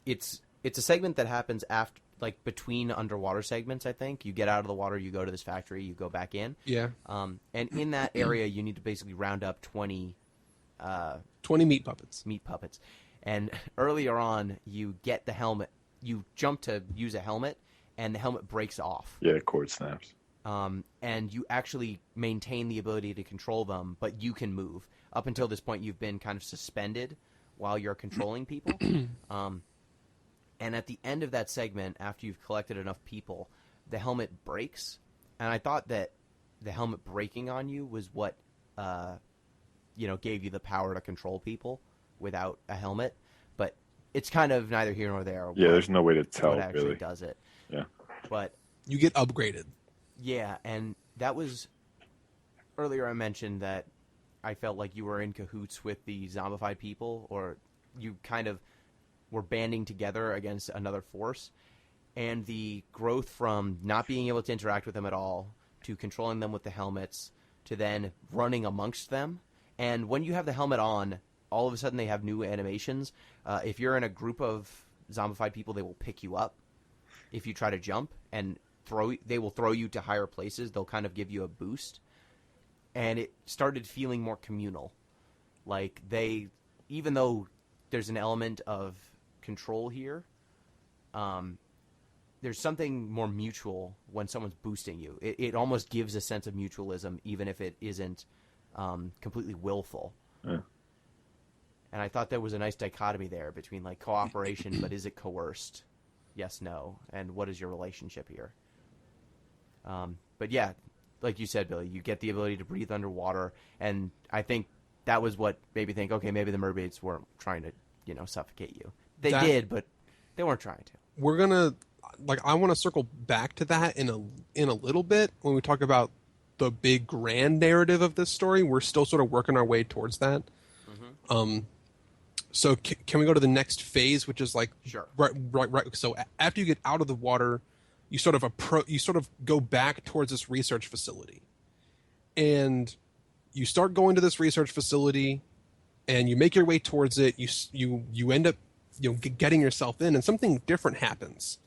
It's a segment that happens after, like, between underwater segments. I think you get out of the water, you go to this factory, you go back in. Yeah. And in that area, you need to basically round up 20 meat puppets. Meat puppets. And earlier on, you get the helmet. You jump to use a helmet, and the helmet breaks off. Yeah, cord snaps. And you actually maintain the ability to control them, but you can move. Up until this point, you've been kind of suspended while you're controlling people. And at the end of that segment, after you've collected enough people, the helmet breaks. And I thought that the helmet breaking on you was what, gave you the power to control people without a helmet. But it's kind of neither here nor there. Yeah, there's no way to tell, what actually really. does it. Yeah. But You get upgraded. yeah, and that was earlier. I mentioned that I felt like you were in cahoots with the zombified people, or you kind of were banding together against another force. And the growth from not being able to interact with them at all to controlling them with the helmets to then running amongst them. And when you have the helmet on, all of a sudden they have new animations. If you're in a group of zombified people, they will pick you up. If you try to jump and they will throw you to higher places. They'll kind of give you a boost. And it started feeling more communal. Like even though there's an element of control here, there's something more mutual when someone's boosting you. It almost gives a sense of mutualism, even if it isn't completely willful. Yeah. And I thought there was a nice dichotomy there between, like, cooperation, but is it coerced? Yes, no. And what is your relationship here? But yeah, like you said, Billy, you get the ability to breathe underwater, and I think that was what made me think, okay, maybe the mermaids weren't trying to, suffocate you. They did, but they weren't trying to. We're gonna, I want to circle back to that in a little bit when we talk about the big grand narrative of this story. We're still sort of working our way towards that. Mm-hmm. So can we go to the next phase, which is like sure. Right. So after you get out of the water, you sort of go back towards this research facility, and you start going to this research facility, and you make your way towards it. You end up getting yourself in, and something different happens.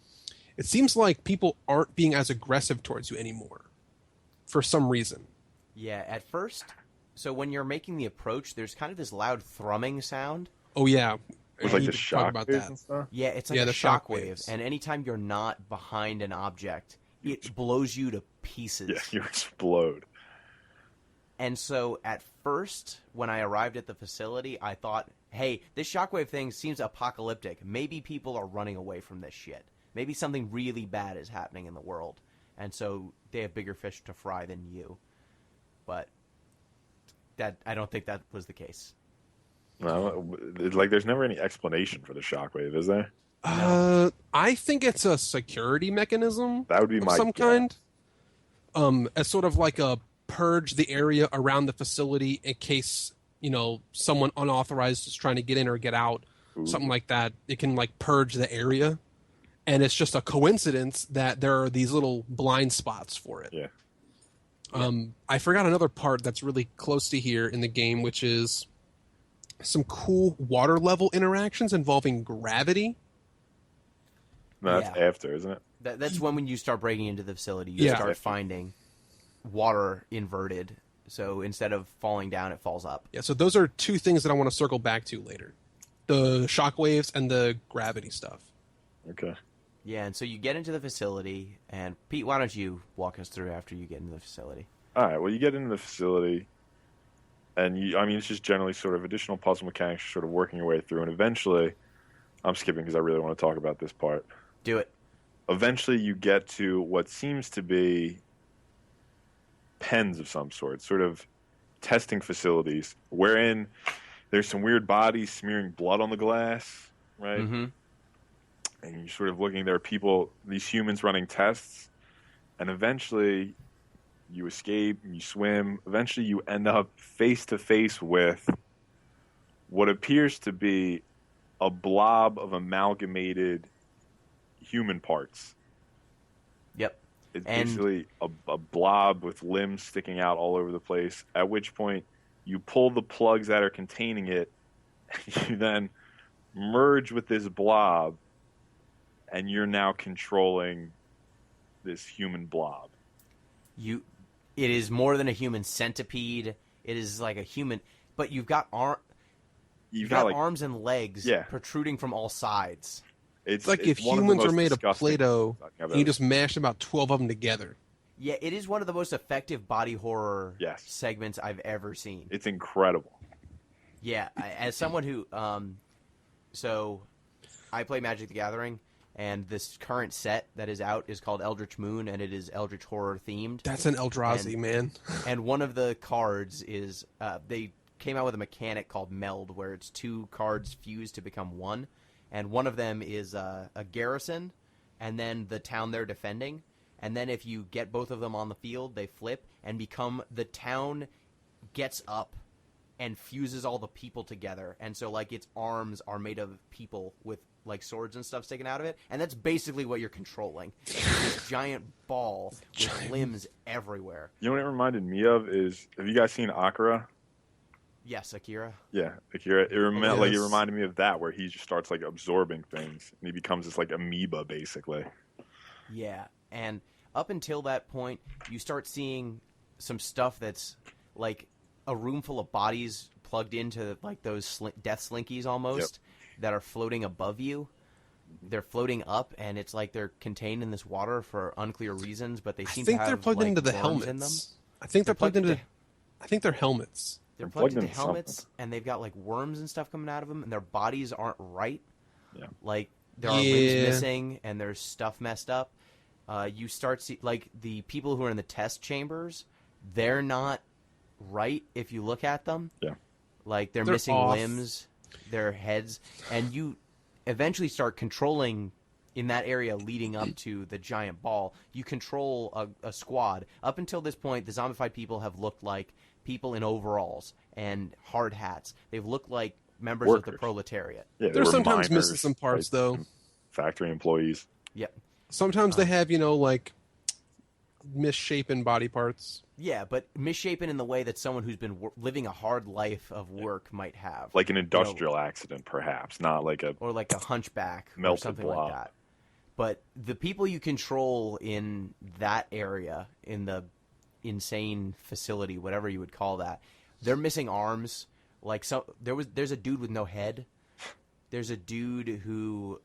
It seems like people aren't being as aggressive towards you anymore, for some reason. Yeah, at first. So when you're making the approach, there's kind of this loud thrumming sound. Oh yeah. It's like the shock waves and stuff? Yeah, it's like the shock waves. waves. And anytime you're not behind an object, it blows you to pieces. Yeah, you explode. And so at first, when I arrived at the facility, I thought, hey, this shockwave thing seems apocalyptic. Maybe people are running away from this shit. Maybe something really bad is happening in the world. And so they have bigger fish to fry than you. But I don't think that was the case. No, there's never any explanation for the shockwave, is there? I think it's a security mechanism. That would be of my some guess. kind. As sort of like a purge the area around the facility in case someone unauthorized is trying to get in or get out, something like that. It can purge the area, and it's just a coincidence that there are these little blind spots for it. Yeah. I forgot another part that's really close to here in the game, which is some cool water level interactions involving gravity. No, that's Yeah. after, isn't it? That's when you start breaking into the facility, you Yeah. start finding water inverted. So instead of falling down, it falls up. Yeah, so those are two things that I want to circle back to later. The shockwaves and the gravity stuff. Okay. Yeah, and so you get into the facility, and Pete, why don't you walk us through after you get into the facility? All right. Well, you get into the facility, and it's just generally sort of additional puzzle mechanics, sort of working your way through, and eventually, I'm skipping because I really want to talk about this part. Do it. Eventually, you get to what seems to be pens of some sort of testing facilities, wherein there's some weird bodies smearing blood on the glass, right? Mm-hmm. And you're sort of looking, there are people, these humans running tests, and eventually you escape, you swim, eventually you end up face to face with what appears to be a blob of amalgamated human parts. Yep. It's And- basically a blob with limbs sticking out all over the place, at which point you pull the plugs that are containing it, you then merge with this blob, and you're now controlling this human blob. It is more than a human centipede. It is like a human, but you've got You've got like, arms and legs Yeah. protruding from all sides. it's It's like if one of the humans are most made of disgusting Play-Doh, things I've and you ever just mash about 12 of them together. Yeah, it is one of the most effective body horror Yes. segments I've ever seen. It's incredible. Yeah, as someone who, so I play Magic the Gathering, and this current set that is out is called Eldritch Moon, and it is Eldritch Horror themed. That's an Eldrazi, man. And one of the cards is, they came out with a mechanic called Meld, where it's two cards fused to become one, and one of them is a garrison, and then the town they're defending, and then if you get both of them on the field, they flip and become the town gets up and fuses all the people together, and so like its arms are made of people with like swords and stuff sticking out of it, and that's basically what you're controlling. It's this giant ball with limbs everywhere. You know what it reminded me of is, have you guys seen Akira? Yes, Akira. Yeah, Akira. It Yes. reminded me of that, where he just starts like absorbing things, and he becomes this like amoeba, basically. Yeah, and up until that point, you start seeing some stuff that's like a room full of bodies plugged into like those death slinkies almost that are floating above you. They're floating up, and it's like they're contained in this water for unclear reasons, but they I seem think to have they're plugged like, into the worms in them. helmets. I think they're plugged into. I think they're helmets. They're They're plugged plugged into into helmets, something. and they've got like worms and stuff coming out of them, and their bodies aren't right. Yeah. Like there are limbs missing, and there's stuff messed up. You start like the people who are in the test chambers, they're not right if you look at them. Yeah. Like they're They're missing off. limbs, their heads, and you eventually start controlling in that area leading up to the giant ball. You control a squad. Up until this point, the zombified people have looked like people in overalls and hard hats. They've looked like members of the Workers. proletariat. Yeah, They're were sometimes missing miners, some parts, right? though. Factory employees. Yep. Sometimes they have, like misshapen body parts. Yeah, but misshapen in the way that someone who's been living a hard life of work might have. Like an industrial accident, perhaps, not like a Or like a hunchback or Melted something blob. like that. But the people you control in that area, in the insane facility, whatever you would call that, they're missing arms. Like there's a dude with no head. There's a dude who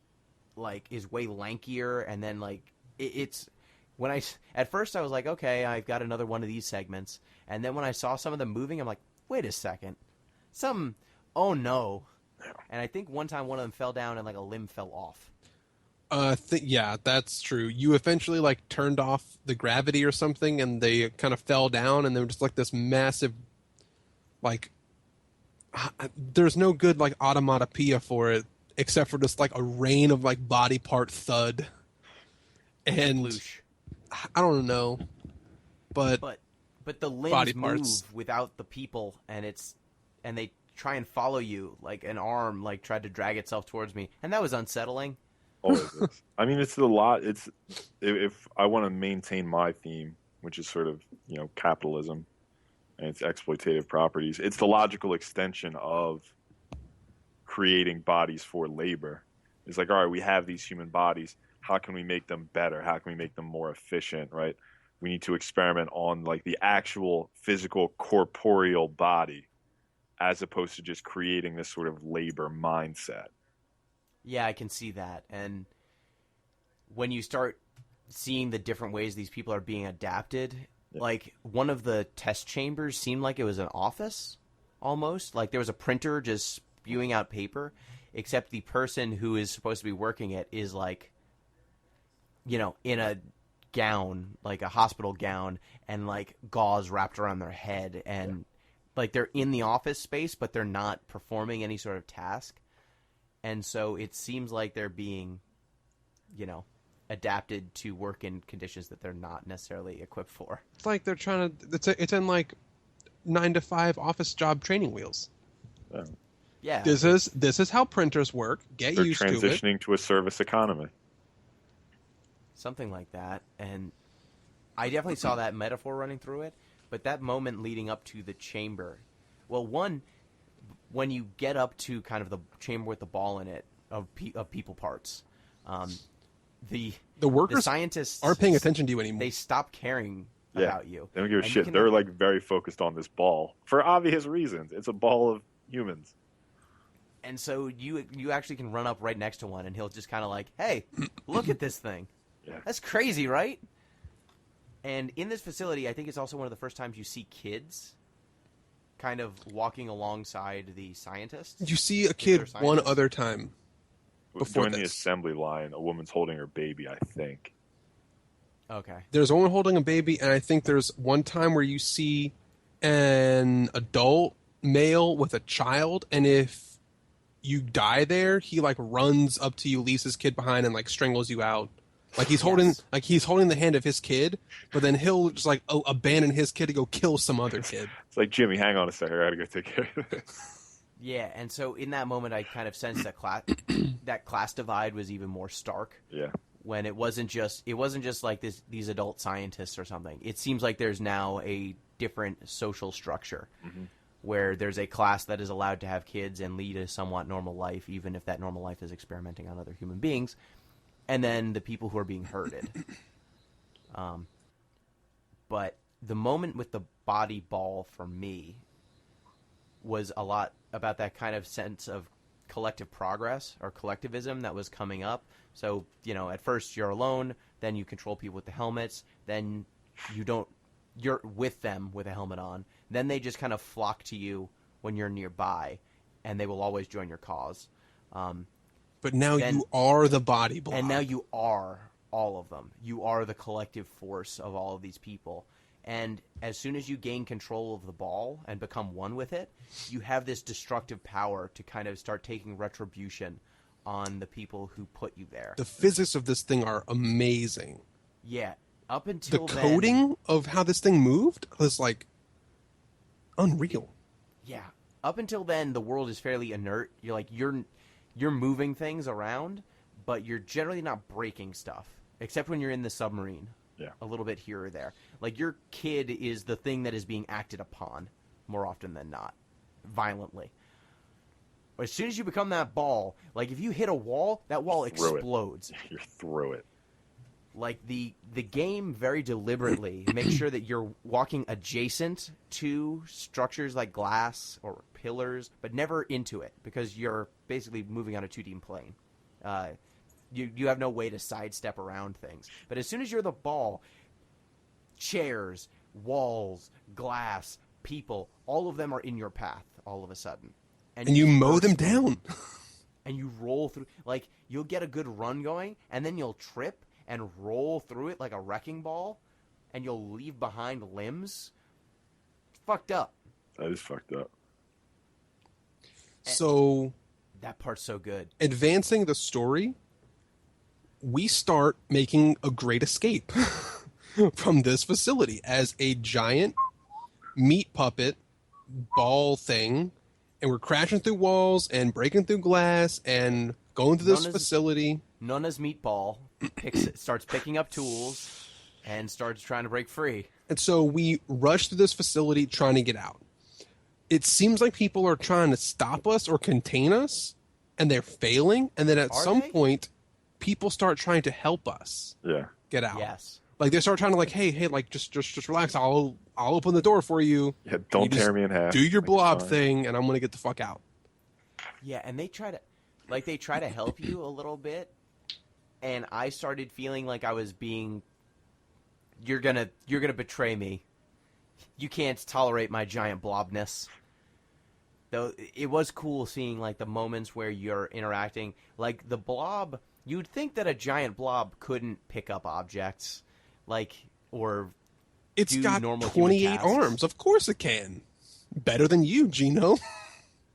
like is way lankier, and then like it's when at first I was like, okay, I've got another one of these segments, and then when I saw some of them moving, I'm like, wait a second, oh no. And I think one time one of them fell down and like a limb fell off. Yeah, that's true. You eventually like turned off the gravity or something, and they kind of fell down, and they were just like this massive, like, there's no good like automatopoeia for it except for just like a rain of like body part thud. And Loosh. I don't know, but But the Body limbs parts. move without the people, and they try and follow you like an arm like tried to drag itself towards me, and that was unsettling. Always is. I mean, it's a lot. It's if I want to maintain my theme, which is sort of capitalism and its exploitative properties. It's the logical extension of creating bodies for labor. It's like, all right, we have these human bodies. How can we make them better? How can we make them more efficient? Right? We need to experiment on like the actual physical corporeal body, as opposed to just creating this sort of labor mindset. Yeah, I can see that. And when you start seeing the different ways these people are being adapted, like one of the test chambers seemed like it was an office almost. Like there was a printer just spewing out paper, except the person who is supposed to be working it is like, in a gown, like a hospital gown, and like gauze wrapped around their head. And like they're in the office space, but they're not performing any sort of task. And so it seems like they're being, adapted to work in conditions that they're not necessarily equipped for. It's like they're trying to. It's in like 9-to-5 office job training wheels. Yeah. This is how printers work. Get They're used to it. transitioning to a service economy. Something like that. And I definitely saw that metaphor running through it. But that moment leading up to the chamber, well, one, when you get up to kind of the chamber with the ball in it of people parts, the workers the scientists aren't paying attention to you anymore. They stop caring about you. They don't give a And shit. They're like very focused on this ball for obvious reasons. It's a ball of humans. And so you actually can run up right next to one, and he'll just kind of like, hey, look at this thing. Yeah. That's crazy, right? And in this facility, I think it's also one of the first times you see kids kind of walking alongside the scientists. You see a kid one other time. Before During the this. assembly line, a woman's holding her baby, I think. Okay. There's a woman holding a baby, and I think there's one time where you see an adult male with a child, and if you die there, he like runs up to you, leaves his kid behind, and like strangles you out. Like he's holding the hand of his kid, but then he'll just like abandon his kid to go kill some other kid. It's like, Jimmy, hang on a second, I gotta go take care of this. Yeah, and so in that moment, I kind of sensed that that class divide was even more stark. Yeah. When it wasn't just like these adult scientists or something. It seems like there's now a different social structure where there's a class that is allowed to have kids and lead a somewhat normal life, even if that normal life is experimenting on other human beings, and then the people who are being herded. But the moment with the body ball for me was a lot about that kind of sense of collective progress or collectivism that was coming up. So, at first you're alone, then you control people with the helmets, then you're with them with a helmet on, then they just kind of flock to you when you're nearby, and they will always join your cause. But now you are the body block. And now you are all of them. You are the collective force of all of these people. And as soon as you gain control of the ball and become one with it, you have this destructive power to kind of start taking retribution on the people who put you there. The physics of this thing are amazing. Yeah. Up until the then, coding of how this thing moved was like unreal. Yeah. Up until then, the world is fairly inert. You're moving things around, but you're generally not breaking stuff, except when you're in the submarine. Yeah. A little bit here or there. Like, your kid is the thing that is being acted upon more often than not, violently. But as soon as you become that ball, like, if you hit a wall, that wall explodes. You're through it. Like, the game very deliberately makes sure that you're walking adjacent to structures like glass or pillars, but never into it, because you're basically moving on a 2D plane. You have no way to sidestep around things. But as soon as you're the ball, chairs, walls, glass, people, all of them are in your path all of a sudden. And you mow them down. And you roll through. Like, you'll get a good run going, and then you'll trip and roll through it like a wrecking ball, and you'll leave behind limbs. It's fucked up. That is fucked up. So that part's so good. Advancing the story, we start making a great escape from this facility as a giant meat puppet ball thing, and we're crashing through walls and breaking through glass and going to this facility. Nona's meatball starts picking up tools and starts trying to break free. And so we rush through this facility trying to get out. It seems like people are trying to stop us or contain us, and they're failing. And then at some point, people start trying to help us get out. Yes. Like they start trying to like, hey, like just relax. I'll open the door for you. Yeah, don't tear me in half. Do your blob thing, and I'm gonna get the fuck out. Yeah, and they try to help you a little bit, and I started feeling like I was being. You're gonna betray me. You can't tolerate my giant blobness. Though it was cool seeing like the moments where you're interacting, like the blob. You'd think that a giant blob couldn't pick up objects, or it's do got normal 28 arms. Of course it can. Better than you, Gino.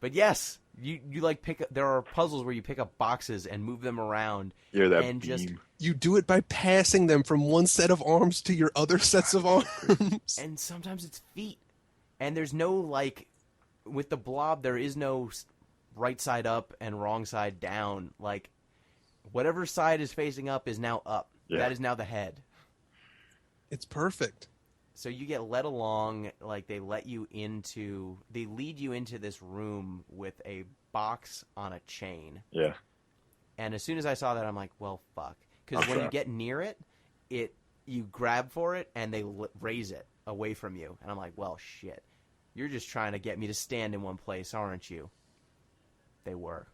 But yes, you like pick up. There are puzzles where you pick up boxes and move them around. Yeah, that and beam. You do it by passing them from one set of arms to your other sets of arms. And sometimes it's feet. And there's no, with the blob, there is no right side up and wrong side down. Like, whatever side is facing up is now up. Yeah. That is now the head. It's perfect. So you get led along, they lead you into this room with a box on a chain. Yeah. And as soon as I saw that, I'm like, well, fuck. Because when you get near it, you grab for it, and they raise it away from you. And I'm like, well, shit. You're just trying to get me to stand in one place, aren't you? They were.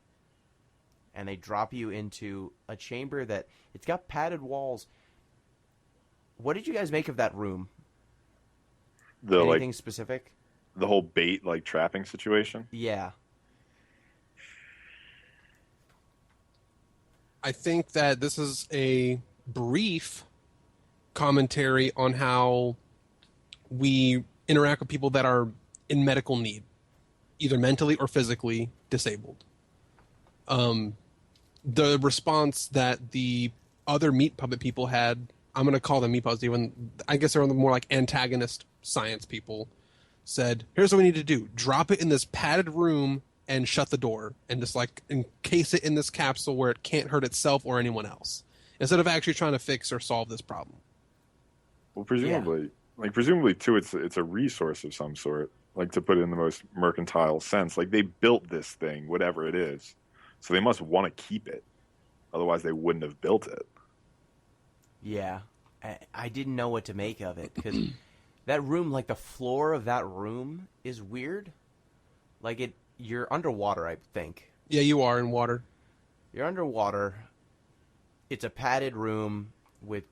And they drop you into a chamber that... It's got padded walls. What did you guys make of that room? Anything specific? The whole bait, trapping situation? Yeah. I think that this is a brief commentary on how we interact with people that are in medical need, either mentally or physically disabled. The response that the other meat puppet people had, I'm going to call them meat puppets, even I guess they're more like antagonist science people, said, here's what we need to do. Drop it in this padded room and shut the door and just encase it in this capsule where it can't hurt itself or anyone else, instead of actually trying to fix or solve this problem. Well, presumably too, it's a resource of some sort, to put it in the most mercantile sense. They built this thing, whatever it is, so they must want to keep it. Otherwise, they wouldn't have built it. Yeah. I didn't know what to make of it, because that room, the floor of that room is weird. You're underwater, I think. Yeah, you are in water. You're underwater. It's a padded room with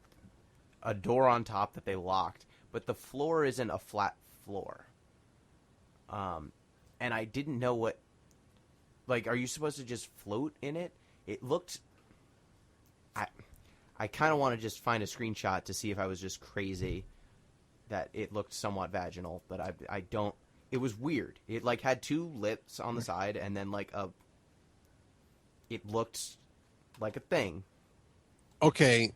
a door on top that they locked, but the floor isn't a flat floor. And I didn't know what... are you supposed to just float in it? It looked... I kind of want to just find a screenshot to see if I was just crazy that it looked somewhat vaginal, but I don't... It was weird. It had two lips on the side, and then it looked like a thing. Okay,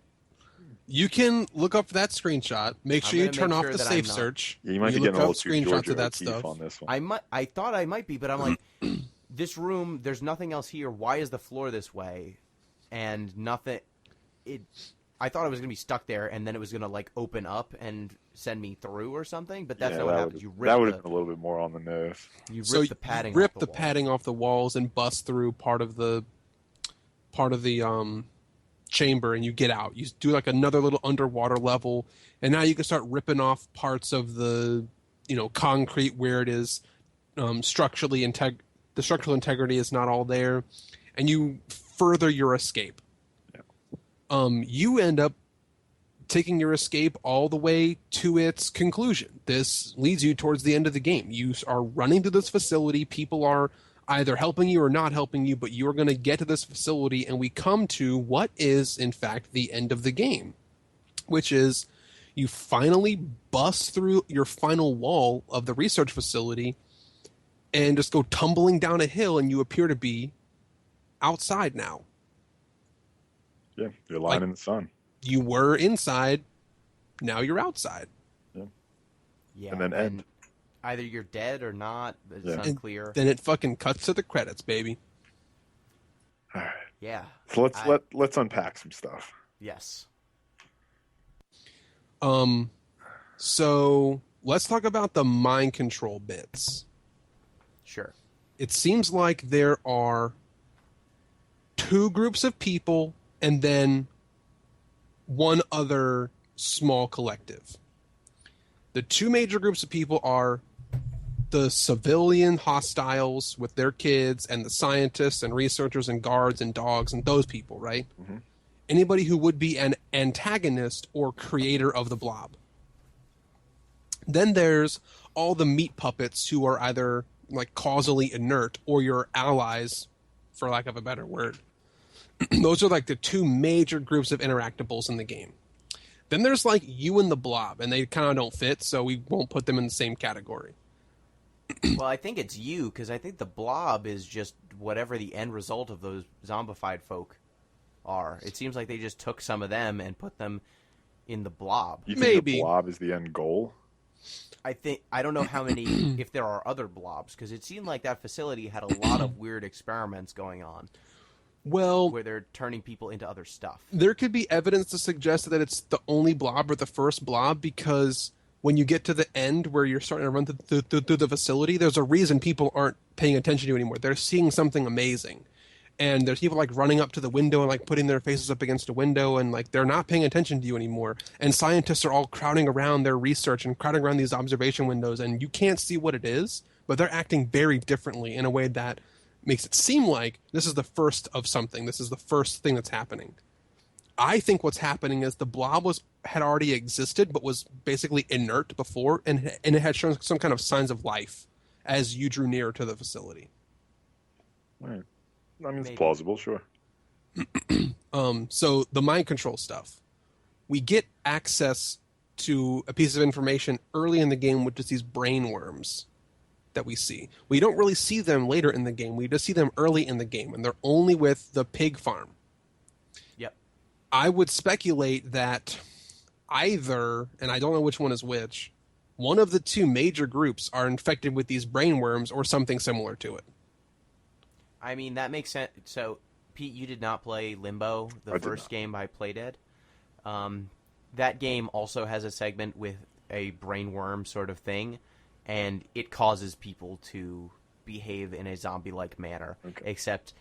you can look up that screenshot. Make sure you turn off the safe search. Yeah, you might be getting a little too screenshots Georgia of that O'Keeffe stuff on this one. I thought I might be, but I'm like, this room. There's nothing else here. Why is the floor this way? And nothing. I thought I was gonna be stuck there, and then it was gonna open up and send me through or something. But that's not what happens. That would have been a little bit more on the nose. You rip the padding. Rip the padding off the walls and bust through part of the chamber, and you get out. You do another little underwater level, and now you can start ripping off parts of the concrete where it is structurally the structural integrity is not all there, and you further your escape. You end up taking your escape all the way to its conclusion. This leads you towards the end of the game. You are running to this facility. People are either helping you or not helping you, but you're going to get to this facility, and we come to what is, in fact, the end of the game, which is you finally bust through your final wall of the research facility and just go tumbling down a hill, and you appear to be outside now. Yeah, you're lying in the sun. You were inside, now you're outside. Yeah, and then end. Either you're dead or not. It's unclear. Then it fucking cuts to the credits, baby. All right. Yeah. So let's unpack some stuff. Yes. So let's talk about the mind control bits. Sure. It seems like there are two groups of people and then one other small collective. The two major groups of people are the civilian hostiles with their kids and the scientists and researchers and guards and dogs and those people, right? Mm-hmm. Anybody who would be an antagonist or creator of the blob. Then there's all the meat puppets who are either like causally inert or your allies, for lack of a better word. Those are like the two major groups of interactables in the game. Then there's like you and the blob, and they kind of don't fit, so we won't put them in the same category. Well, I think it's you, because I think the blob is just whatever the end result of those zombified folk are. It seems like they just took some of them and put them in the blob. You think the blob is the end goal? I don't know how many, if there are other blobs, because it seemed like that facility had a lot of weird experiments going on. Well, where they're turning people into other stuff. There could be evidence to suggest that it's the only blob or the first blob, because when you get to the end where you're starting to run through the facility, there's a reason people aren't paying attention to you anymore. They're seeing something amazing. And there's people like running up to the window and like putting their faces up against a window, and like they're not paying attention to you anymore. And scientists are all crowding around their research and crowding around these observation windows, and you can't see what it is, but they're acting very differently in a way that makes it seem like this is the first of something. This is the first thing that's happening. I think what's happening is the blob had already existed, but was basically inert before, and it had shown some kind of signs of life as you drew nearer to the facility. Right. I mean, it's plausible, sure. So the mind control stuff. We get access to a piece of information early in the game, which is these brain worms that we see. We don't really see them later in the game. We just see them early in the game, and they're only with the pig farm. Yep. I would speculate that either, and I don't know which one is which, one of the two major groups are infected with these brain worms or something similar to it. I mean, that makes sense. So, Pete, you did not play Limbo, the first game by Playdead. That game also has a segment with a brain worm sort of thing, and it causes people to behave in a zombie-like manner. Okay. Except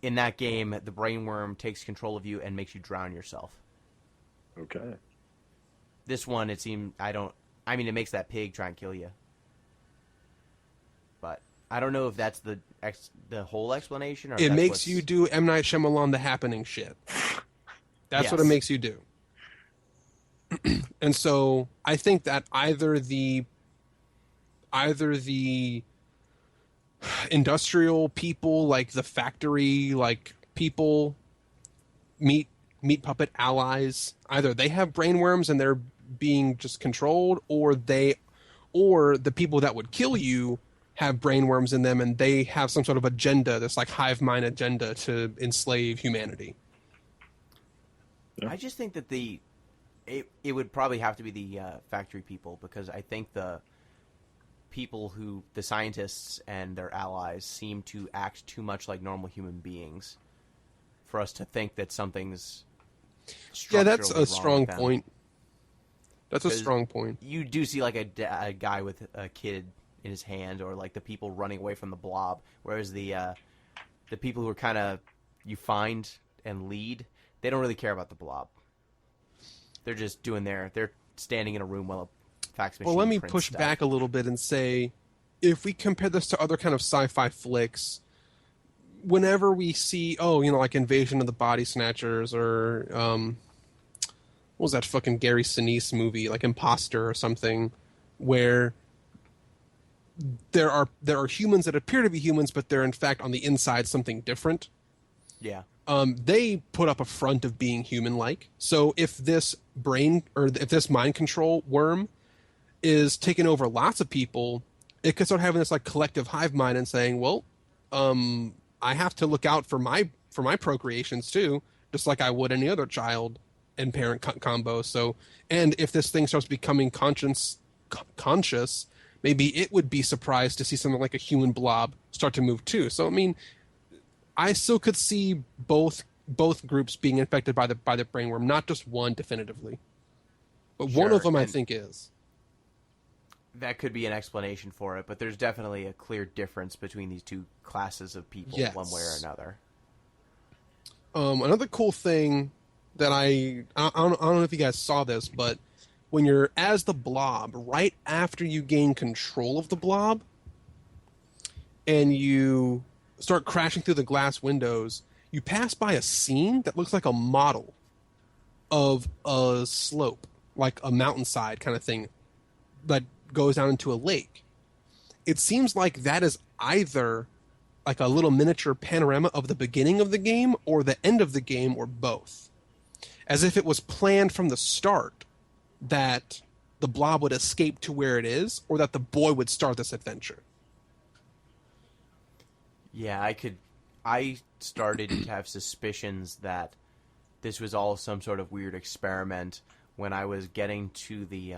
in that game, the brain worm takes control of you and makes you drown yourself. Okay. This one, it seemed, it makes that pig try and kill you. But I don't know if that's the whole explanation. Or it makes you do M. Night Shyamalan The Happening shit. That's what it makes you do. And so I think that either the industrial people, like the factory, like people, meat puppet allies, either they have brain worms and they're being just controlled, or the people that would kill you have brain worms in them and they have some sort of agenda, this like hive mind agenda to enslave humanity. I just think that it would probably have to be the factory people, because I think the scientists and their allies seem to act too much like normal human beings for us to think that something's structurally that's a strong point. That's a strong point. You do see like a guy with a kid in his hand, or like the people running away from the blob, whereas the people who are kind of you find and lead, they don't really care about the blob. They're just they're standing in a room while a fax machine. Well, let me prints push stuff. back a little bit and say, if we compare this to other kind of sci-fi flicks, whenever we see, like Invasion of the Body Snatchers, or what was that fucking Gary Sinise movie, like Imposter or something, where there are humans that appear to be humans, but they're in fact on the inside something different. Yeah. They put up a front of being human-like. So if this mind control worm is taking over lots of people, it could start having this like collective hive mind and saying, well, I have to look out for my procreations too, just like I would any other child and parent combo. So, and if this thing starts becoming conscious, maybe it would be surprised to see something like a human blob start to move too. So, I mean, I still could see both groups being infected by the brainworm, not just one definitively, but one of Sure, them I and think is. that could be an explanation for it, but there's definitely a clear difference between these two classes of people, Yes. one way or another. Another cool thing that I don't know if you guys saw this, but when you're as the blob, right after you gain control of the blob, and you start crashing through the glass windows, you pass by a scene that looks like a model of a slope, like a mountainside kind of thing that goes down into a lake. It seems like that is either like a little miniature panorama of the beginning of the game or the end of the game or both. As if it was planned from the start that the blob would escape to where it is or that the boy would start this adventure. Yeah, I started to have suspicions that this was all some sort of weird experiment when I was getting to the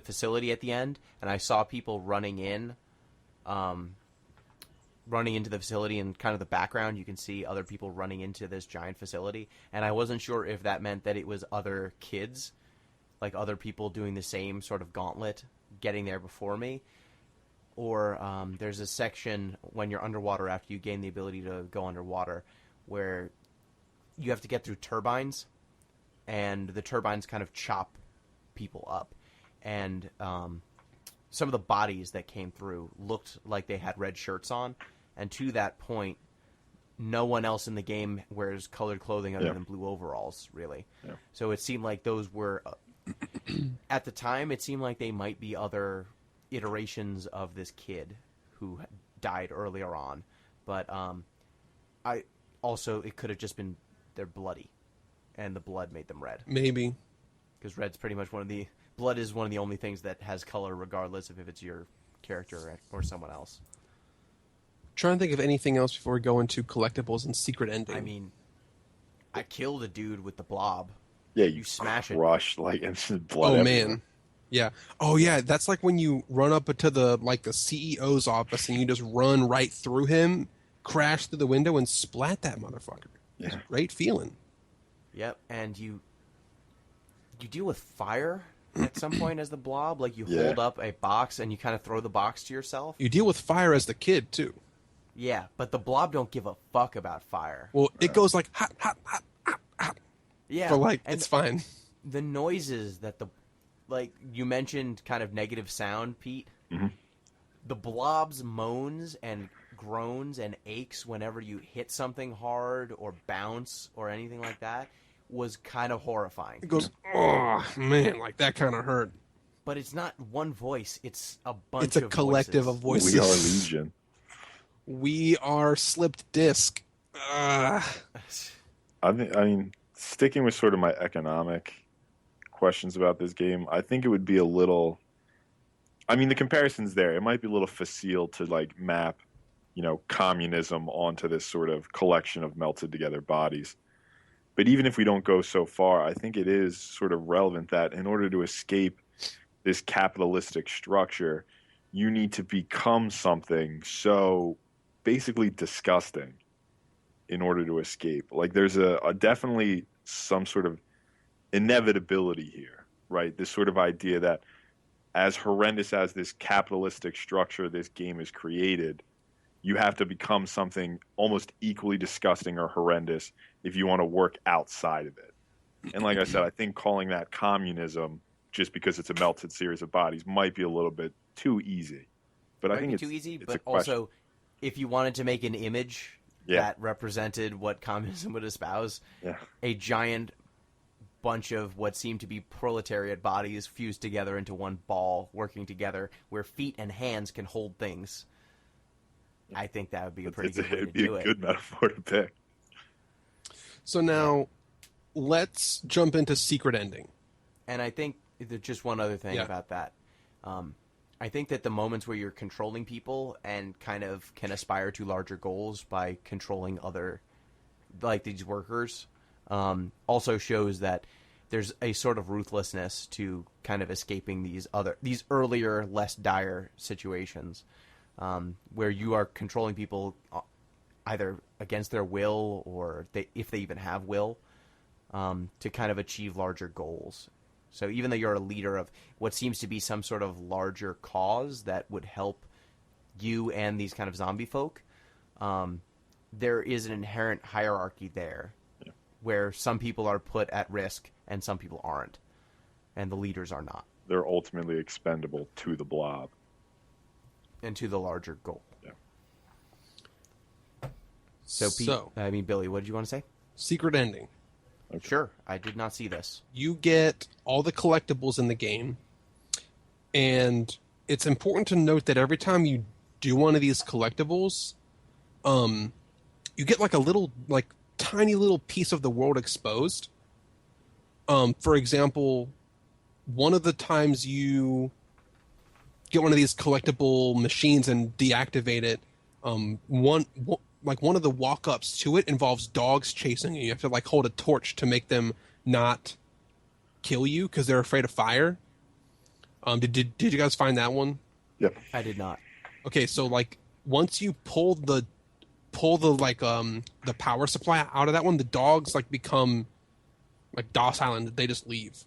facility at the end, and I saw people running into the facility. In kind of the background, you can see other people running into this giant facility, and I wasn't sure if that meant that it was other kids, like other people doing the same sort of gauntlet, getting there before me. Or there's a section when you're underwater after you gain the ability to go underwater where you have to get through turbines, and the turbines kind of chop people up. And some of the bodies that came through looked like they had red shirts on. And to that point, no one else in the game wears colored clothing other than blue overalls, really. Yeah. So it seemed like those were... at the time, it seemed like they might be other iterations of this kid who died earlier on, but it could have just been they're bloody, and the blood made them red. Maybe because red's pretty much blood is one of the only things that has color, regardless of if it's your character or someone else. Trying to think of anything else before we go into collectibles and secret ending. I mean, I killed a dude with the blob. Yeah, you smash crush like instant blood. Oh everywhere. Man. Yeah. Oh, yeah. That's like when you run up to the CEO's office and you just run right through him, crash through the window, and splat that motherfucker. Yeah. It's a great feeling. Yep. And you deal with fire at some point as the blob. Like you hold up a box and you kind of throw the box to yourself. You deal with fire as the kid too. Yeah, but the blob don't give a fuck about fire. Well, it goes like hot, hot, hot, hot, hot. Yeah, but like it's fine. The noises that like you mentioned, kind of negative sound, Pete. Mm-hmm. The blob's moans and groans and aches whenever you hit something hard or bounce or anything like that was kind of horrifying. It goes, oh man, like that kind of hurt. But it's not one voice; it's a bunch. It's a collective of voices. We are Legion. We are slipped disc. I mean, sticking with sort of my economic questions about this game, I think it would be a little... I mean, the comparison's there. It might be a little facile to, like, map, communism onto this sort of collection of melted together bodies. But even if we don't go so far, I think it is sort of relevant that in order to escape this capitalistic structure, you need to become something so basically disgusting in order to escape. Like, there's a definitely some sort of inevitability here, right? This sort of idea that as horrendous as this capitalistic structure this game is created, you have to become something almost equally disgusting or horrendous if you want to work outside of it. And like I said, I think calling that communism just because it's a melted series of bodies might be a little bit too easy. But I think it's too easy. But also, if you wanted to make an image that represented what communism would espouse, a giant bunch of what seemed to be proletariat bodies fused together into one ball, working together, where feet and hands can hold things. I think that would be a pretty good way to do it. It'd be a good metaphor to pick. So now, let's jump into secret ending. And I think there's just one other thing about that. I think that the moments where you're controlling people and kind of can aspire to larger goals by controlling other, like these workers, also shows that there's a sort of ruthlessness to kind of escaping these earlier, less dire situations, where you are controlling people either against their will, or if they even have will, to kind of achieve larger goals. So even though you're a leader of what seems to be some sort of larger cause that would help you and these kind of zombie folk, there is an inherent hierarchy there, where some people are put at risk and some people aren't, and the leaders are not. They're ultimately expendable to the blob. And to the larger goal. Yeah. So, Billy, what did you want to say? Secret ending. Okay. Sure, I did not see this. You get all the collectibles in the game, and it's important to note that every time you do one of these collectibles, you get like a little, like tiny little piece of the world exposed. For example, one of the times you get one of these collectible machines and deactivate it, one of the walk-ups to it involves dogs chasing you. You have to like hold a torch to make them not kill you because they're afraid of fire. Did you guys find that one? Yep. I did not. Okay, so like once you pull the power supply out of that one, the dogs like become like docile and they just leave.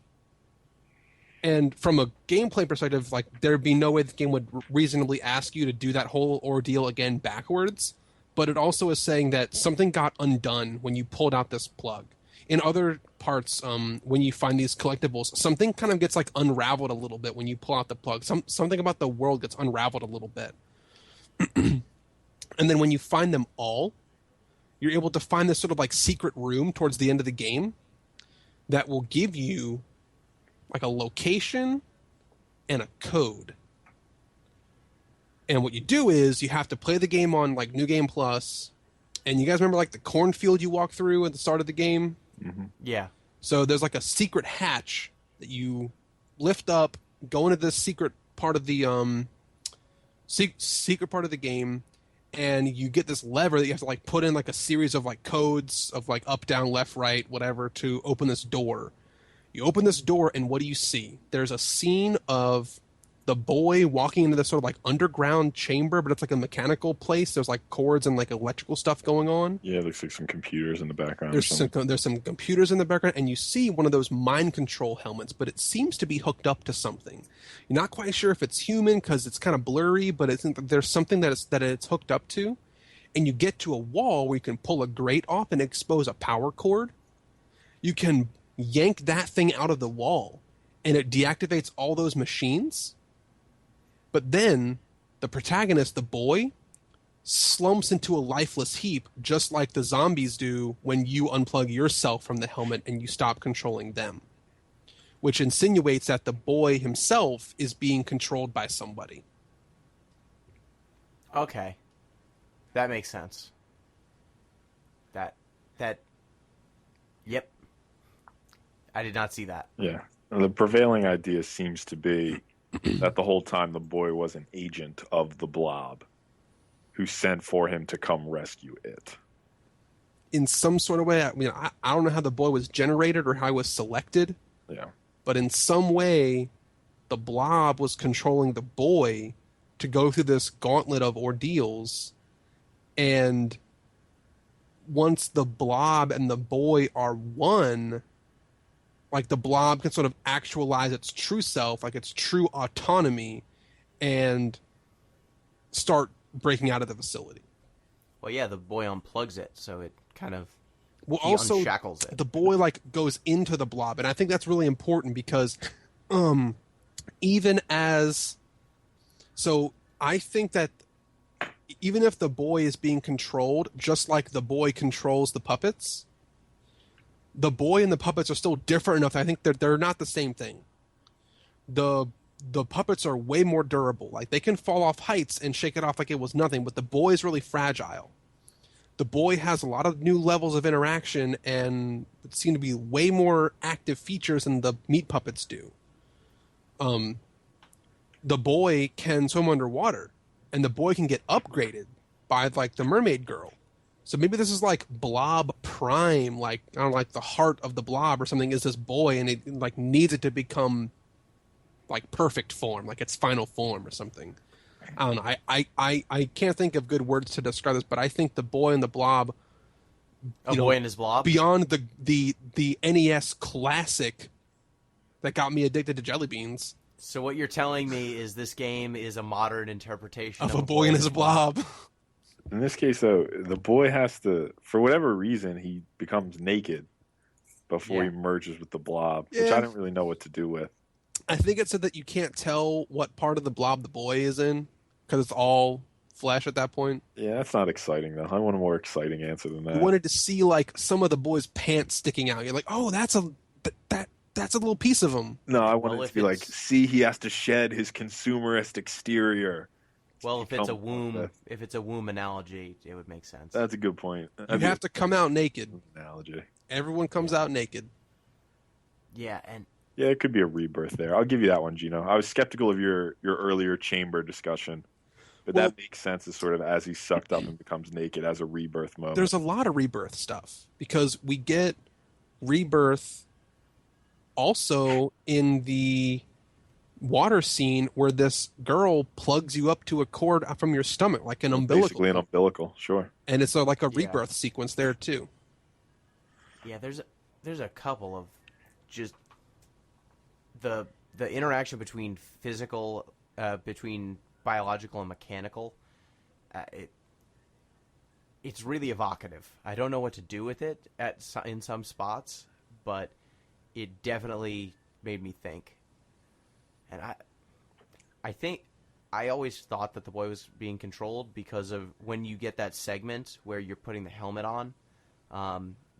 And from a gameplay perspective, like there'd be no way the game would reasonably ask you to do that whole ordeal again backwards. But it also is saying that something got undone when you pulled out this plug. In other parts, when you find these collectibles, something kind of gets like unraveled a little bit when you pull out the plug. Something about the world gets unraveled a little bit. And then when you find them all, you're able to find this sort of like secret room towards the end of the game that will give you like a location and a code. And what you do is you have to play the game on like New Game Plus. And you guys remember like the cornfield you walk through at the start of the game? Mm-hmm. Yeah. So there's like a secret hatch that you lift up, go into this secret part of the secret part of the game, and you get this lever that you have to like put in like a series of like codes of like up, down, left, right, whatever to open this door. You open this door, and what do you see? There's a scene of the boy walking into this sort of like underground chamber, but it's like a mechanical place. There's like cords and like electrical stuff going on. Yeah, it looks like some computers in the background. There's some computers in the background, and you see one of those mind control helmets, but it seems to be hooked up to something. You're not quite sure if it's human because it's kind of blurry, but there's something that it's hooked up to. And you get to a wall where you can pull a grate off and expose a power cord. You can yank that thing out of the wall, and it deactivates all those machines. But then the protagonist, the boy, slumps into a lifeless heap, just like the zombies do when you unplug yourself from the helmet and you stop controlling them, which insinuates that the boy himself is being controlled by somebody. Okay. That makes sense. Yep. I did not see that. Yeah. The prevailing idea seems to be that the whole time the boy was an agent of the blob who sent for him to come rescue it. In some sort of way, I mean, I don't know how the boy was generated or how he was selected. Yeah. But in some way, the blob was controlling the boy to go through this gauntlet of ordeals. And once the blob and the boy are one, like the blob can sort of actualize its true self, like its true autonomy, and start breaking out of the facility. Well, yeah, the boy unplugs it, so it kind of unshackles it. The boy like goes into the blob, and I think that's really important because even as so I think that even if the boy is being controlled, just like the boy controls the puppets, the boy and the puppets are still different enough that I think they're not the same thing. The puppets are way more durable. Like they can fall off heights and shake it off like it was nothing, but the boy is really fragile. The boy has a lot of new levels of interaction and seem to be way more active features than the meat puppets do. The boy can swim underwater, and the boy can get upgraded by like the mermaid girl. So maybe this is like Blob Prime, like I don't know, like the heart of the blob or something is this boy, and it like needs it to become like perfect form, like its final form or something. I don't know. I can't think of good words to describe this, but I think the boy and the blob A Boy and His Blob? beyond the NES classic that got me addicted to jelly beans So what you're telling me is this game is a modern interpretation of A Boy and His Blob. In this case, though, the boy has to, for whatever reason, he becomes naked before Yeah. he merges with the blob, which Yeah. I don't really know what to do with. I think it said that you can't tell what part of the blob the boy is in because it's all flesh at that point. Yeah, that's not exciting, though. I want a more exciting answer than You that. wanted to see like some of the boy's pants sticking out. You're like, oh, that's a little piece of him. No, I Well, wanted it if to be like, it's- see, he has to shed his consumerist exterior. Well, if it's a Become- womb analogy, it would make sense. That's a good point. You have to come out naked. Analogy. Everyone comes out naked. Yeah, and Yeah, it could be a rebirth there. I'll give you that one, Gino. I was skeptical of your earlier chamber discussion, but Well- that makes sense as sort of as he's sucked up and becomes naked as a rebirth moment. There's a lot of rebirth stuff because we get rebirth also in the water scene where this girl plugs you up to a cord from your stomach like an umbilical. Basically an umbilical, sure. And it's like a Yeah. rebirth sequence there too. yeah, there's a couple of just the interaction between physical, between biological and mechanical. It's really evocative. I don't know what to do with it in some spots, but it definitely made me think. And I think I always thought that the boy was being controlled because of when you get that segment where you're putting the helmet on.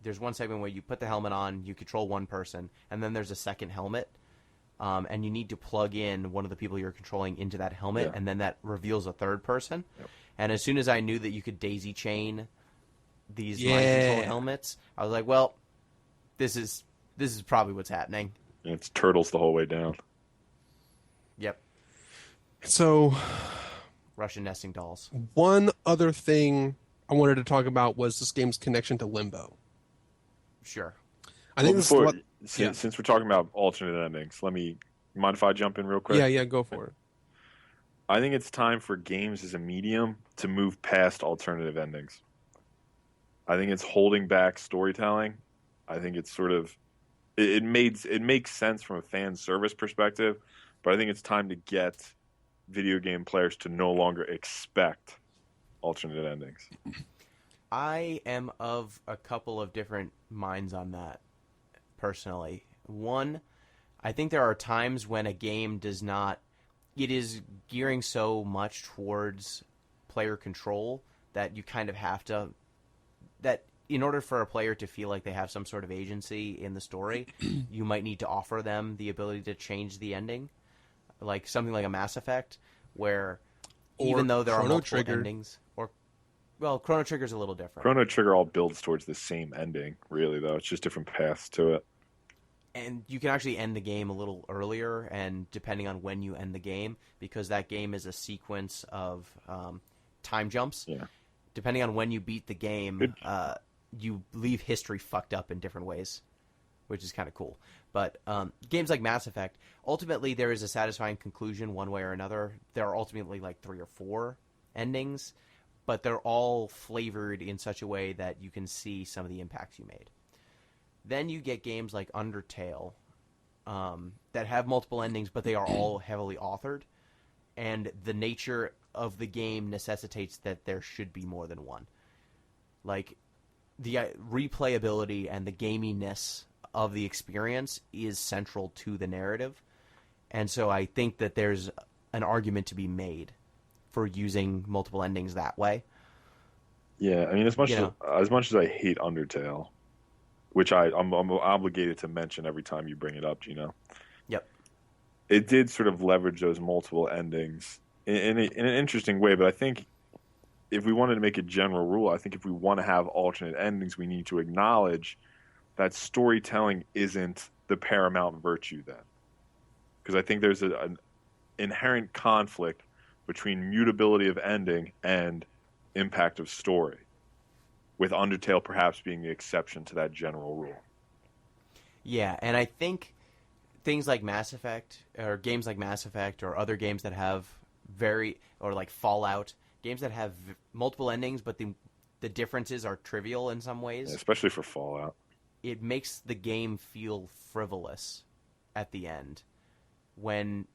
There's one segment where you put the helmet on, you control one person, and then there's a second helmet, and you need to plug in one of the people you're controlling into that helmet, Yeah. and then that reveals a third person. Yep. And as soon as I knew that you could daisy chain these mind Yeah. control helmets, I was like, well, this is probably what's happening. And it's turtles the whole way down. Yep, So Russian nesting dolls. one other thing I wanted to talk about was this game's connection to Limbo. Sure. I think this is what. Since we're talking about alternate endings, mind if I jump in real quick? Yeah, go for it. I think it's time for games as a medium to move past alternative endings. I think it's holding back storytelling. I think it's sort of it makes sense from a fan service perspective, but I think it's time to get video game players to no longer expect alternate endings. I am of a couple of different minds on that, personally. One, I think there are times when a game does not... It is gearing so much towards player control that you kind of have to... That in order for a player to feel like they have some sort of agency in the story, you might need to offer them the ability to change the ending. Like something like a Mass Effect, where even though there are Chrono multiple Trigger. endings... Well, Chrono Trigger's a little different. Chrono Trigger all builds towards the same ending, really, though. It's just different paths to it. And you can actually end the game a little earlier, and depending on when you end the game, because that game is a sequence of time jumps. Yeah. Depending on when you beat the game, you leave history fucked up in different ways, which is kind of cool. But games like Mass Effect, ultimately there is a satisfying conclusion one way or another. There are ultimately like 3 or 4 endings, but they're all flavored in such a way that you can see some of the impacts you made. Then you get games like Undertale that have multiple endings, but they are all heavily authored, and the nature of the game necessitates that there should be more than one. Like, the replayability and the gaminess of the experience is central to the narrative, and so I think that there's an argument to be made for using multiple endings that way. Yeah, I mean, as much You as I hate Undertale, which I'm obligated to mention every time you bring it up, Gino. Yep. It did sort of leverage those multiple endings in an interesting way, but I think if we wanted to make a general rule, I think if we want to have alternate endings, we need to acknowledge that storytelling isn't the paramount virtue then. Because I think there's an inherent conflict between mutability of ending and impact of story, with Undertale perhaps being the exception to that general rule. Yeah, and I think things like Mass Effect, or games like Mass Effect, or other games that have or like Fallout, games that have multiple endings, but the differences are trivial in some ways, especially for Fallout. it makes the game feel frivolous at the end when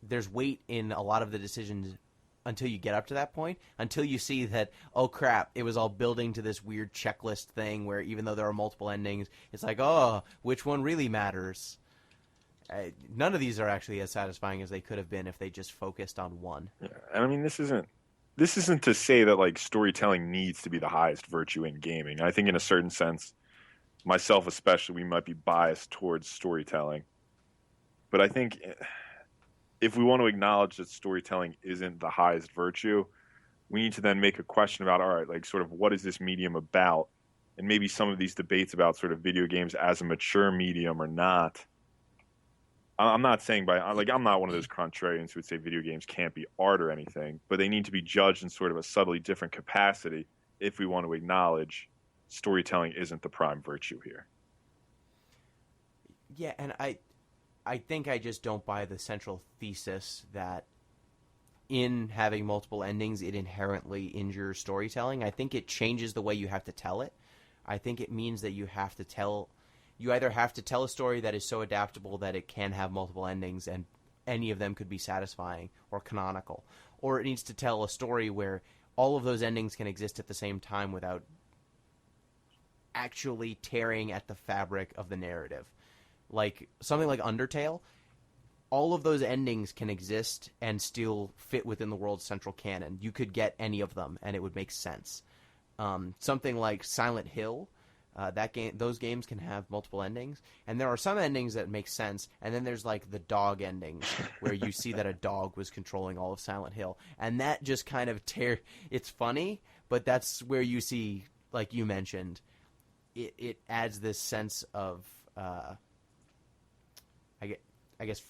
there's weight in a lot of the decisions until you get up to that point, until you see that, oh crap, it was all building to this weird checklist thing where even though there are multiple endings, it's like, oh, which one really matters? None of these are actually as satisfying as they could have been if they just focused on one. Yeah, and I mean, this isn't to say that like storytelling needs to be the highest virtue in gaming. I think in a certain sense, myself especially, we might be biased towards storytelling. But I think if we want to acknowledge that storytelling isn't the highest virtue, we need to then make a question about, all right, like sort of what is this medium about? And maybe some of these debates about sort of video games as a mature medium or not. I'm not saying I'm not one of those contrarians who would say video games can't be art or anything, but they need to be judged in sort of a subtly different capacity if we want to acknowledge storytelling isn't the prime virtue here. Yeah, and I think I just don't buy the central thesis that in having multiple endings, it inherently injures storytelling. I think it changes the way you have to tell it. I think it means that you either have to tell a story that is so adaptable that it can have multiple endings and any of them could be satisfying or canonical, or it needs to tell a story where all of those endings can exist at the same time without actually tearing at the fabric of the narrative. Like something like Undertale, all of those endings can exist and still fit within the world's central canon. You could get any of them and it would make sense. Something like Silent Hill, those games can have multiple endings, and there are some endings that make sense, and then there's like the dog endings where you see that a dog was controlling all of Silent Hill, and that just kind of it's funny, but that's where you see, like you mentioned, it adds this sense of I guess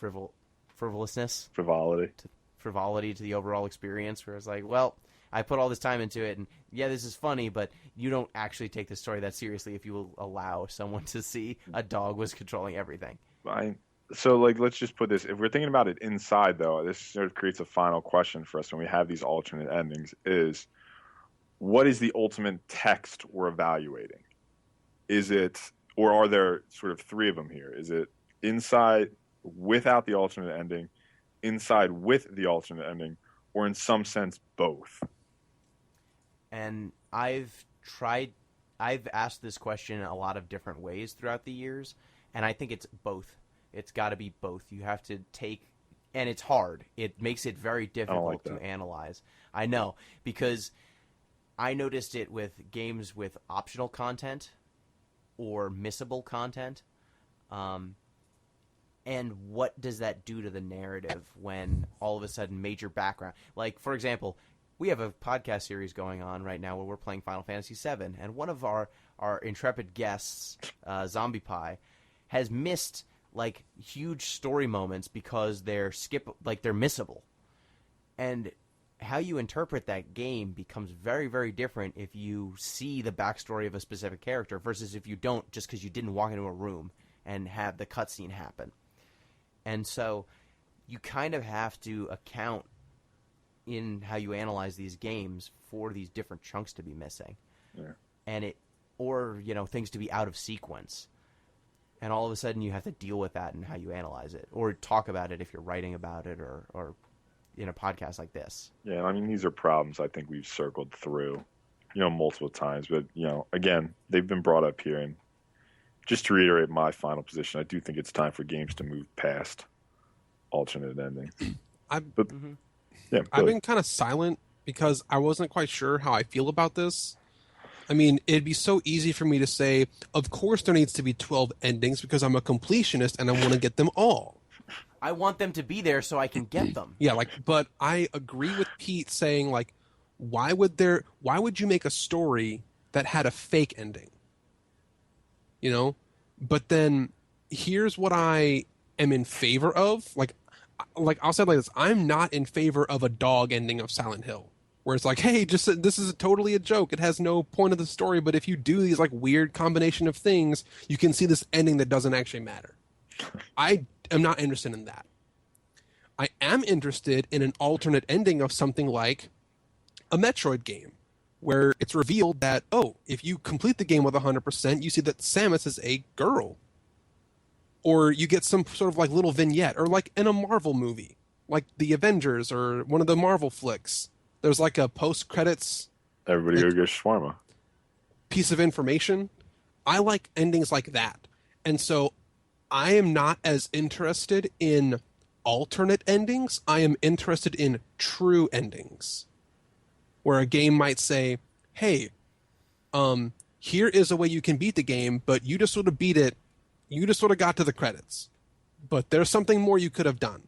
frivolousness, frivolity to the overall experience, where it's like, well, I put all this time into it, and yeah, this is funny, but you don't actually take the story that seriously if you will allow someone to see a dog was controlling everything. So, like, let's just put this. If we're thinking about it inside, though, this sort of creates a final question for us when we have these alternate endings is, what is the ultimate text we're evaluating? Is it, or are there sort of three of them here? Is it inside without the alternate ending, inside with the alternate ending, or in some sense both? And I've asked this question in a lot of different ways throughout the years, and I think it's both. It's got to be both. You have to take, and it's hard. It makes it very difficult to analyze. I know, because I noticed it with games with optional content or missable content. And what does that do to the narrative when all of a sudden major background... Like, for example, we have a podcast series going on right now where we're playing Final Fantasy VII, and one of our intrepid guests, Zombie Pie, has missed, like, huge story moments because they're missable. And how you interpret that game becomes very, very different if you see the backstory of a specific character versus if you don't, just because you didn't walk into a room and have the cutscene happen. And so you kind of have to account in how you analyze these games for these different chunks to be missing. Yeah. And things to be out of sequence. And all of a sudden you have to deal with that in how you analyze it, or talk about it if you're writing about it, or in a podcast like this. Yeah, I mean, these are problems I think we've circled through, multiple times. But, again, they've been brought up here. And just to reiterate my final position, I do think it's time for games to move past alternate ending. I've been kind of silent because I wasn't quite sure how I feel about this. I mean, it'd be so easy for me to say, of course there needs to be 12 endings because I'm a completionist and I want to get them all. I want them to be there so I can get them. Yeah, but I agree with Pete saying, why would you make a story that had a fake ending? But then here's what I am in favor of. Like I'll say it like this. I'm not in favor of a dog ending of Silent Hill, where it's like, hey, just this is totally a joke. It has no point of the story, but if you do these weird combination of things, you can see this ending that doesn't actually matter. I am not interested in that. I am interested in an alternate ending of something like a Metroid game, where it's revealed that, oh, if you complete the game with 100%, you see that Samus is a girl. Or you get some sort of like little vignette, or like in a Marvel movie, like the Avengers or one of the Marvel flicks. There's like a post-credits Everybody go get shawarma. piece of information. I like endings like that. And so I am not as interested in alternate endings. I am interested in true endings. Where a game might say, hey, here is a way you can beat the game, but you just sort of beat it. You just sort of got to the credits. But there's something more you could have done.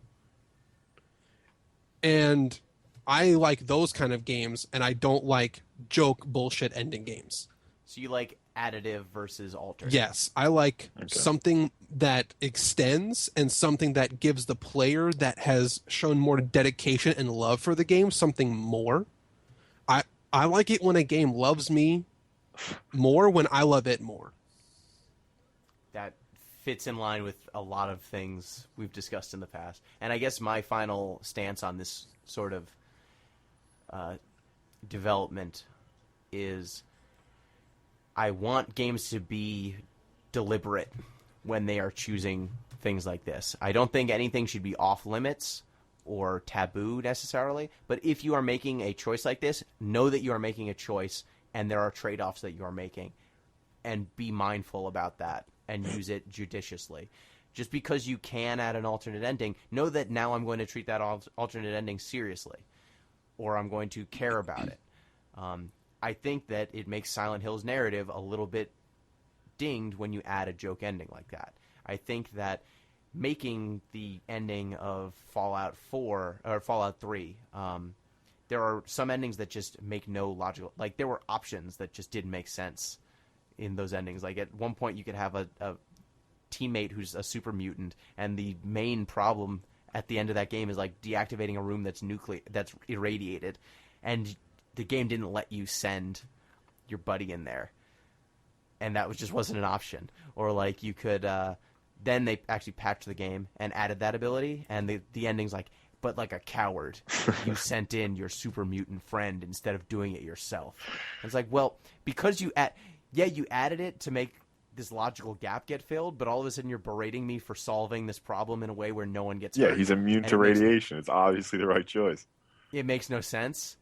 And I like those kind of games, and I don't like joke bullshit ending games. So you like additive versus alternate? Yes, I like something that extends and something that gives the player that has shown more dedication and love for the game something more. I like it when a game loves me more when I love it more. That fits in line with a lot of things we've discussed in the past. And I guess my final stance on this sort of development is I want games to be deliberate when they are choosing things like this. I don't think anything should be off limits or taboo necessarily, but if you are making a choice like this, know that you are making a choice and there are trade-offs that you are making, and be mindful about that and use it judiciously. Just because you can add an alternate ending, know that now I'm going to treat that alternate ending seriously, or I'm going to care about it. I think that it makes Silent Hill's narrative a little bit dinged when you add a joke ending like that. I think that making the ending of Fallout 4 or Fallout 3, there are some endings that just make no logical. Like there were options that just didn't make sense in those endings. Like at one point you could have a teammate who's a super mutant, and the main problem at the end of that game is like deactivating a room that's irradiated, and the game didn't let you send your buddy in there, and that just wasn't an option. Or like you could then they actually patched the game and added that ability, and the ending's like, but like a coward, you sent in your super mutant friend instead of doing it yourself. And it's like, well, because you added it to make this logical gap get filled, but all of a sudden you're berating me for solving this problem in a way where no one gets hurt. Yeah, he's immune to radiation. It's obviously the right choice. It makes no sense.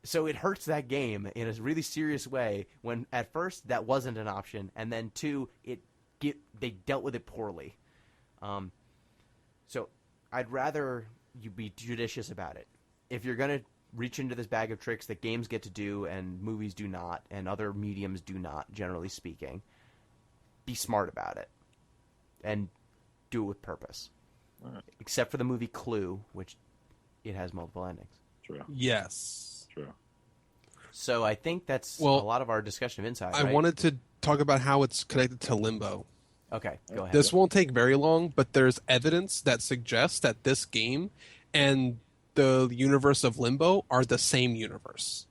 So it hurts that game in a really serious way when at first that wasn't an option, and then two, they dealt with it poorly. So I'd rather you be judicious about it. If you're going to reach into this bag of tricks that games get to do and movies do not, and other mediums do not, generally speaking, be smart about it and do it with purpose. Right. Except for the movie Clue, which it has multiple endings. True. Yes. True. So I think that's a lot of our discussion of Inside. I wanted to talk about how it's connected to Limbo. Okay, go ahead. This won't take very long, but there's evidence that suggests that this game and the universe of Limbo are the same universe.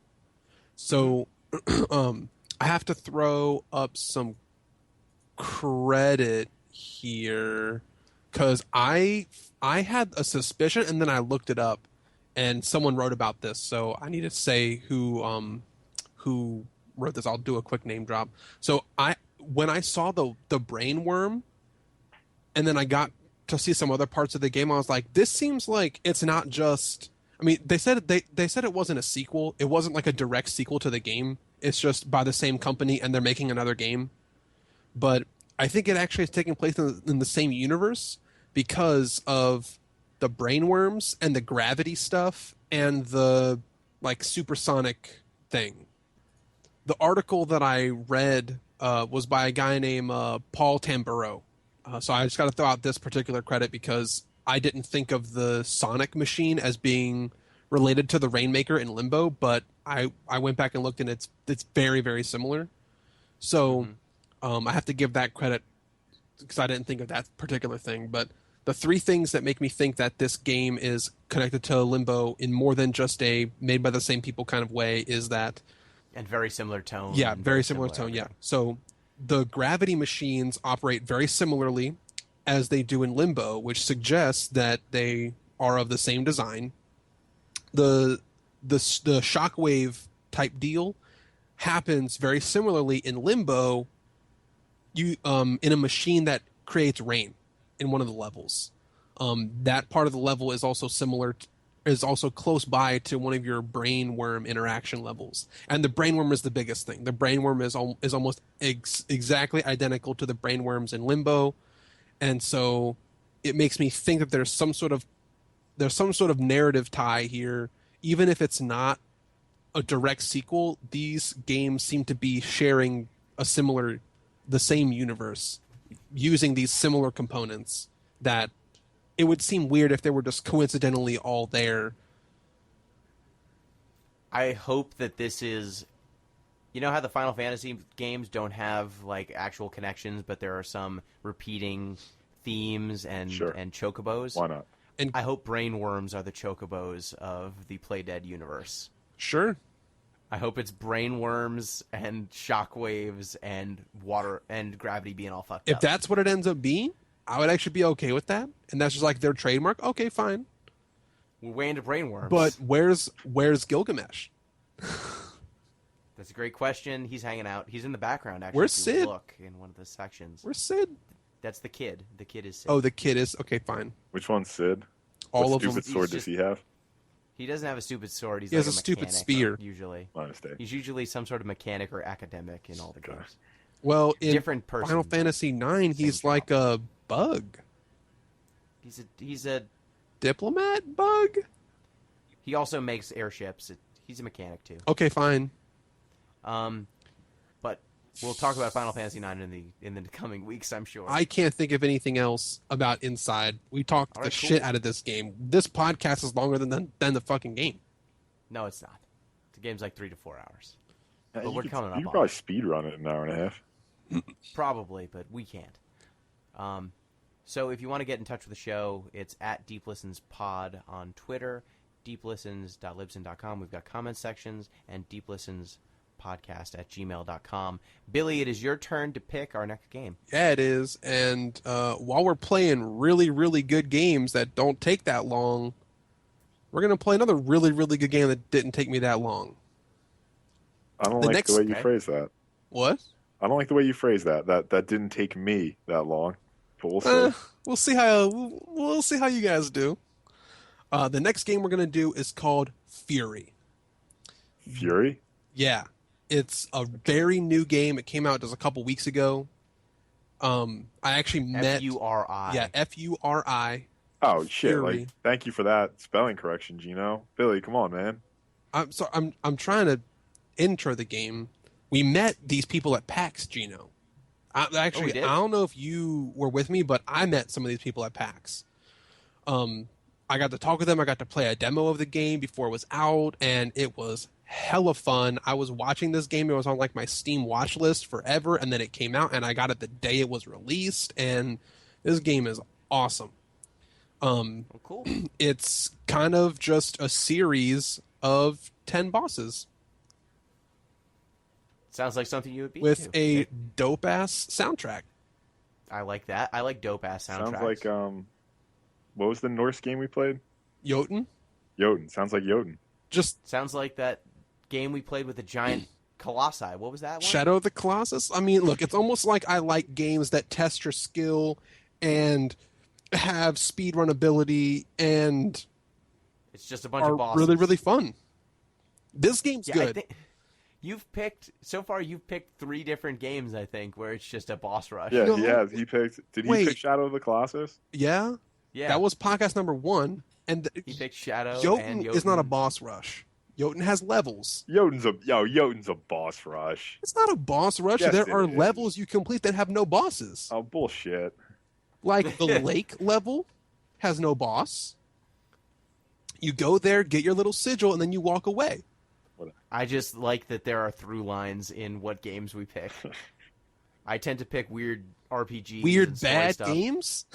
So I have to throw up some credit here because I had a suspicion and then I looked it up and someone wrote about this, so I need to say who wrote this. I'll do a quick name drop. So when I saw the brain worm and then I got to see some other parts of the game, I was like, this seems like it's not just, I mean, they said it wasn't a sequel. It wasn't like a direct sequel to the game. It's just by the same company and they're making another game. But I think it actually is taking place in the same universe because of the brainworms and the gravity stuff and the like supersonic thing. The article that I read was by a guy named Paul Tamburo. So I just got to throw out this particular credit because I didn't think of the Sonic machine as being related to the Rainmaker in Limbo, but I went back and looked and it's very, very similar. So I have to give that credit because I didn't think of that particular thing. But the three things that make me think that this game is connected to Limbo in more than just a made by the same people kind of way is that... And very similar tone. Yeah, very similar tone, everything. yeah. So the gravity machines operate very similarly as they do in Limbo, which suggests that they are of the same design. The shockwave type deal happens very similarly in Limbo. You in a machine that creates rain in one of the levels. That part of the level is also is also close by to one of your brainworm interaction levels, and the brainworm is the biggest thing. The brainworm is almost exactly identical to the brainworms in Limbo, and so it makes me think that there's some sort of narrative tie here, even if it's not a direct sequel. These games seem to be sharing the same universe, using these similar components that it would seem weird if they were just coincidentally all there. I hope that this is, you know how the Final Fantasy games don't have like actual connections, but there are some repeating themes and chocobos. Why not? And I hope brainworms are the chocobos of the Playdead universe. sure, I hope it's brainworms and shockwaves and water and gravity being all fucked if up. that's what it ends up being, I would actually be okay with that. And that's just like their trademark. Okay, fine. We're way into brainworms. But where's Gilgamesh? That's a great question. He's hanging out. He's in the background, actually. Where's if you Sid? Look in one of the sections. Where's Sid? That's the kid. The kid is Sid. Oh, the kid is okay. Fine. Which one's Sid? All what of them. stupid sword does he have? He doesn't have a stupid sword. He's He like has a a stupid mechanic, spear. Usually. My mistake. He's usually some sort of mechanic or academic in all the Okay. games. Well, in Different person. Final Fantasy IX, he's Same like a bug. He's a Diplomat bug? he also makes airships. He's a mechanic too. Okay, fine. But we'll talk about Final Fantasy IX in the coming weeks, I'm sure. I can't think of anything else about Inside. We talked All the right, cool. shit out of this game. This podcast is longer than the fucking game. No, it's not. The game's like 3 to 4 hours. Yeah, But we're coming up You could on probably it. speed run it in an hour and a half. Probably, but we can't. So if you want to get in touch with the show, it's at Deep Listens Pod on Twitter, deeplistens.libsyn.com. We've got comment sections, and deeplistenspodcast@gmail.com. Billy, it is your turn to pick our next game. Yeah, it is. And while we're playing really, really good games that don't take that long, we're going to play another really, really good game that didn't take me that long. I don't The like next- the way you Okay. phrase that. What? I don't like the way you phrase that. That didn't take me that long. But we'll see. We'll see how you guys do. The next game we're going to do is called Fury. Fury? Yeah, it's a very new game. It came out just a couple weeks ago. I actually met F-U-R-I. Yeah, F-U-R-I. Oh shit! Fury. Like, thank you for that spelling correction, Gino. Billy, come on, man. I'm trying to intro the game. We met these people at PAX, Gino. we Actually, did? I don't know if you were with me, but I met some of these people at PAX. I got to talk with them. I got to play a demo of the game before it was out, and it was hella fun. I was watching this game. It was on like my Steam watch list forever, and then it came out, and I got it the day it was released, and this game is awesome. Oh, cool. It's kind of just a series of 10 bosses Sounds like something you would be with into. a Okay. dope-ass soundtrack. I like that. I like dope-ass soundtracks. Sounds like what was the Norse game we played? Jotun? Jotun. Sounds like Jotun. Just Sounds like that game we played with the giant colossi. What was that one? Shadow of the Colossus? I mean, look, it's almost like I like games that test your skill and have speedrun ability and It's just a bunch are of bosses. really, really fun. This game's Yeah, good. I think you've picked 3 different games, I think, where it's just a boss rush. Yeah, No. he has. He picked. Did he Wait. pick Shadow of the Colossus? Yeah? Yeah. That was podcast number 1. And He picked Shadow and Jotun Jotun. is not a boss rush. Jotun has levels. Jotun's a boss rush. It's not a boss rush. Yes, There it are is. levels you complete that have no bosses. Oh bullshit. Like the lake level has no boss. You go there, get your little sigil, and then you walk away. I just like that there are through lines in what games we pick. I tend to pick weird RPGs. Weird and story bad stuff. games?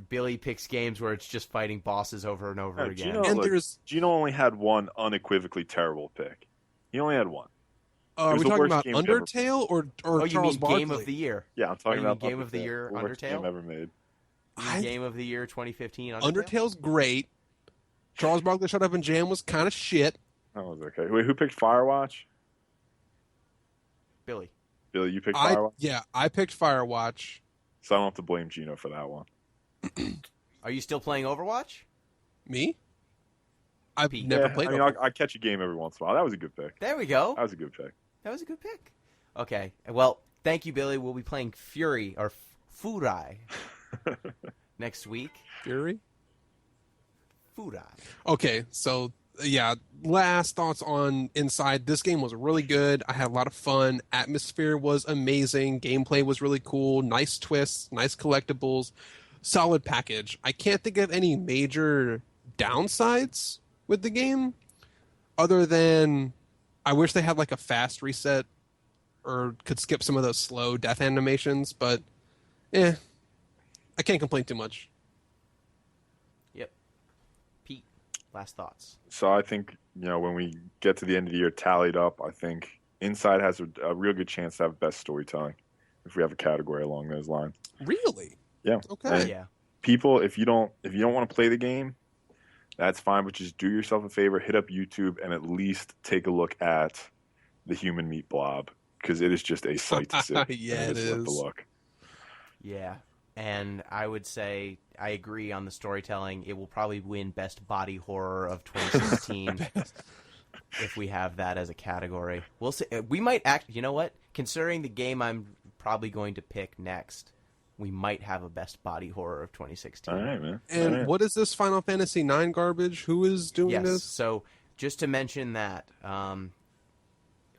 Billy picks games where it's just fighting bosses over and over Yeah, again. Gino, And look, there's Gino only had one unequivocally terrible pick. He only had one. are was we the talking worst about game ever. Undertale or Oh, you Charles mean Barkley? Game of the Year? Yeah, I'm talking you mean about Game of the Undertale, Year, the worst Undertale? game ever made. You mean Game of the Year 2015 Undertale? Undertale's great. Charles Barkley Shut Up and Jam was kind of shit. That was okay. Wait, who picked Firewatch? Billy. Billy, you picked Firewatch? I picked Firewatch. So I don't have to blame Gino for that one. Are you still playing Overwatch? Me? I've Pete. never Yeah, played. I mean, I catch a game every once in a while. That was a good pick. There we go. That was a good pick. That was a good pick. Okay. Well, thank you, Billy. We'll be playing Fury or Furai next week. Fury. Furai. Okay, so yeah, last thoughts on Inside. This game was really good. I had a lot of fun. Atmosphere was amazing. Gameplay was really cool. Nice twists, nice collectibles, solid package. I can't think of any major downsides with the game other than I wish they had like a fast reset or could skip some of those slow death animations, but I can't complain too much. Yep. Pete, last thoughts. So I think, when we get to the end of the year tallied up, I think Inside has a real good chance to have best storytelling if we have a category along those lines. Really? Yeah. Okay. And Yeah. people, if you don't want to play the game, that's fine, but just do yourself a favor, hit up YouTube and at least take a look at the human meat blob, because it is just a sight to see. Yeah, it It's worth is. the look. Yeah. And I would say I agree on the storytelling. It will probably win Best Body Horror of 2016 if we have that as a category. We'll see. We might you know what? Considering the game I'm probably going to pick next, we might have a Best Body Horror of 2016. All right, man. And All right. what is this Final Fantasy IX garbage? Who is doing Yes. this? So just to mention that,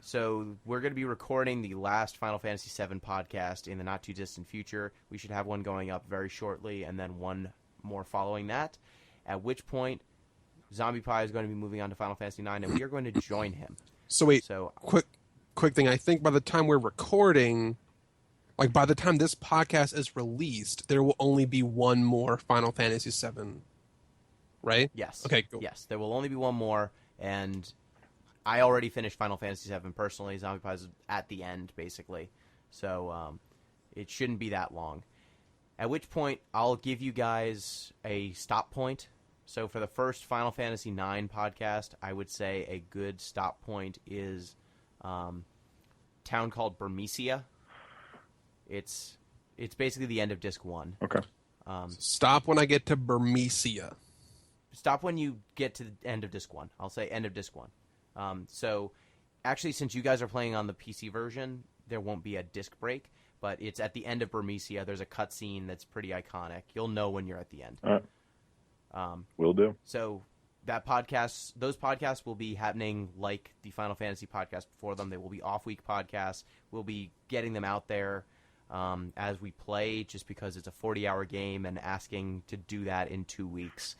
so we're going to be recording the last Final Fantasy VII podcast in the not too distant future. We should have one going up very shortly, and then one more following that. At which point, Zombie Pie is going to be moving on to Final Fantasy IX, and we are going to join him. So wait, So quick thing. I think by the time we're recording, like by the time this podcast is released, there will only be one more Final Fantasy VII, right? yes, Okay, cool. yes, there will only be one more, and I already finished Final Fantasy VII personally. Zombie Pie is at the end, basically, so it shouldn't be that long. At which point, I'll give you guys a stop point. So for the first Final Fantasy IX podcast, I would say a good stop point is town called Burmecia. It's basically the end of Disc 1. Okay. Stop when I get to Burmecia. Stop when you get to the end of Disc 1. I'll say end of Disc 1. So actually, since you guys are playing on the PC version, there won't be a disc break, but it's at the end of Burmecia. There's a cutscene that's pretty iconic. You'll know when you're at the end. All right. Will do. So those podcasts will be happening like the Final Fantasy podcast before them. They will be off-week podcasts. We'll be getting them out there as we play, just because it's a 40-hour game and asking to do that in 2 weeks.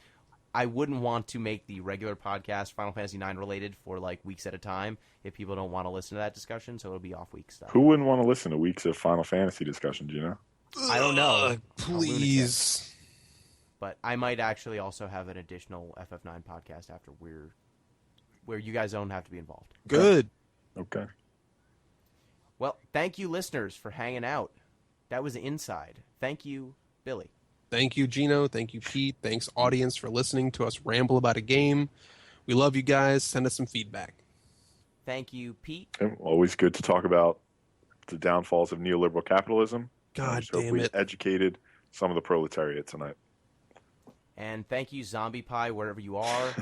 I wouldn't want to make the regular podcast Final Fantasy IX related for like weeks at a time if people don't want to listen to that discussion, so it'll be off-week stuff. Who wouldn't want to listen to weeks of Final Fantasy discussions, I don't know. Please. But I might actually also have an additional FF9 podcast after where you guys don't have to be involved. Good. Okay. Well, thank you, listeners, for hanging out. That was Inside. Thank you, Billy. Thank you, Gino. Thank you, Pete. Thanks, audience, for listening to us ramble about a game. We love you guys. Send us some feedback. Thank you, Pete. And always good to talk about the downfalls of neoliberal capitalism. God Just hope damn we it. educated some of the proletariat tonight. And thank you, Zombie Pie, wherever you are.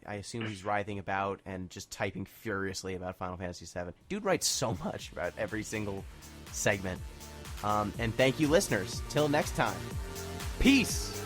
I assume he's writhing about and just typing furiously about Final Fantasy VII. Dude writes so much about every single segment. And thank you, listeners. Till next time. Peace!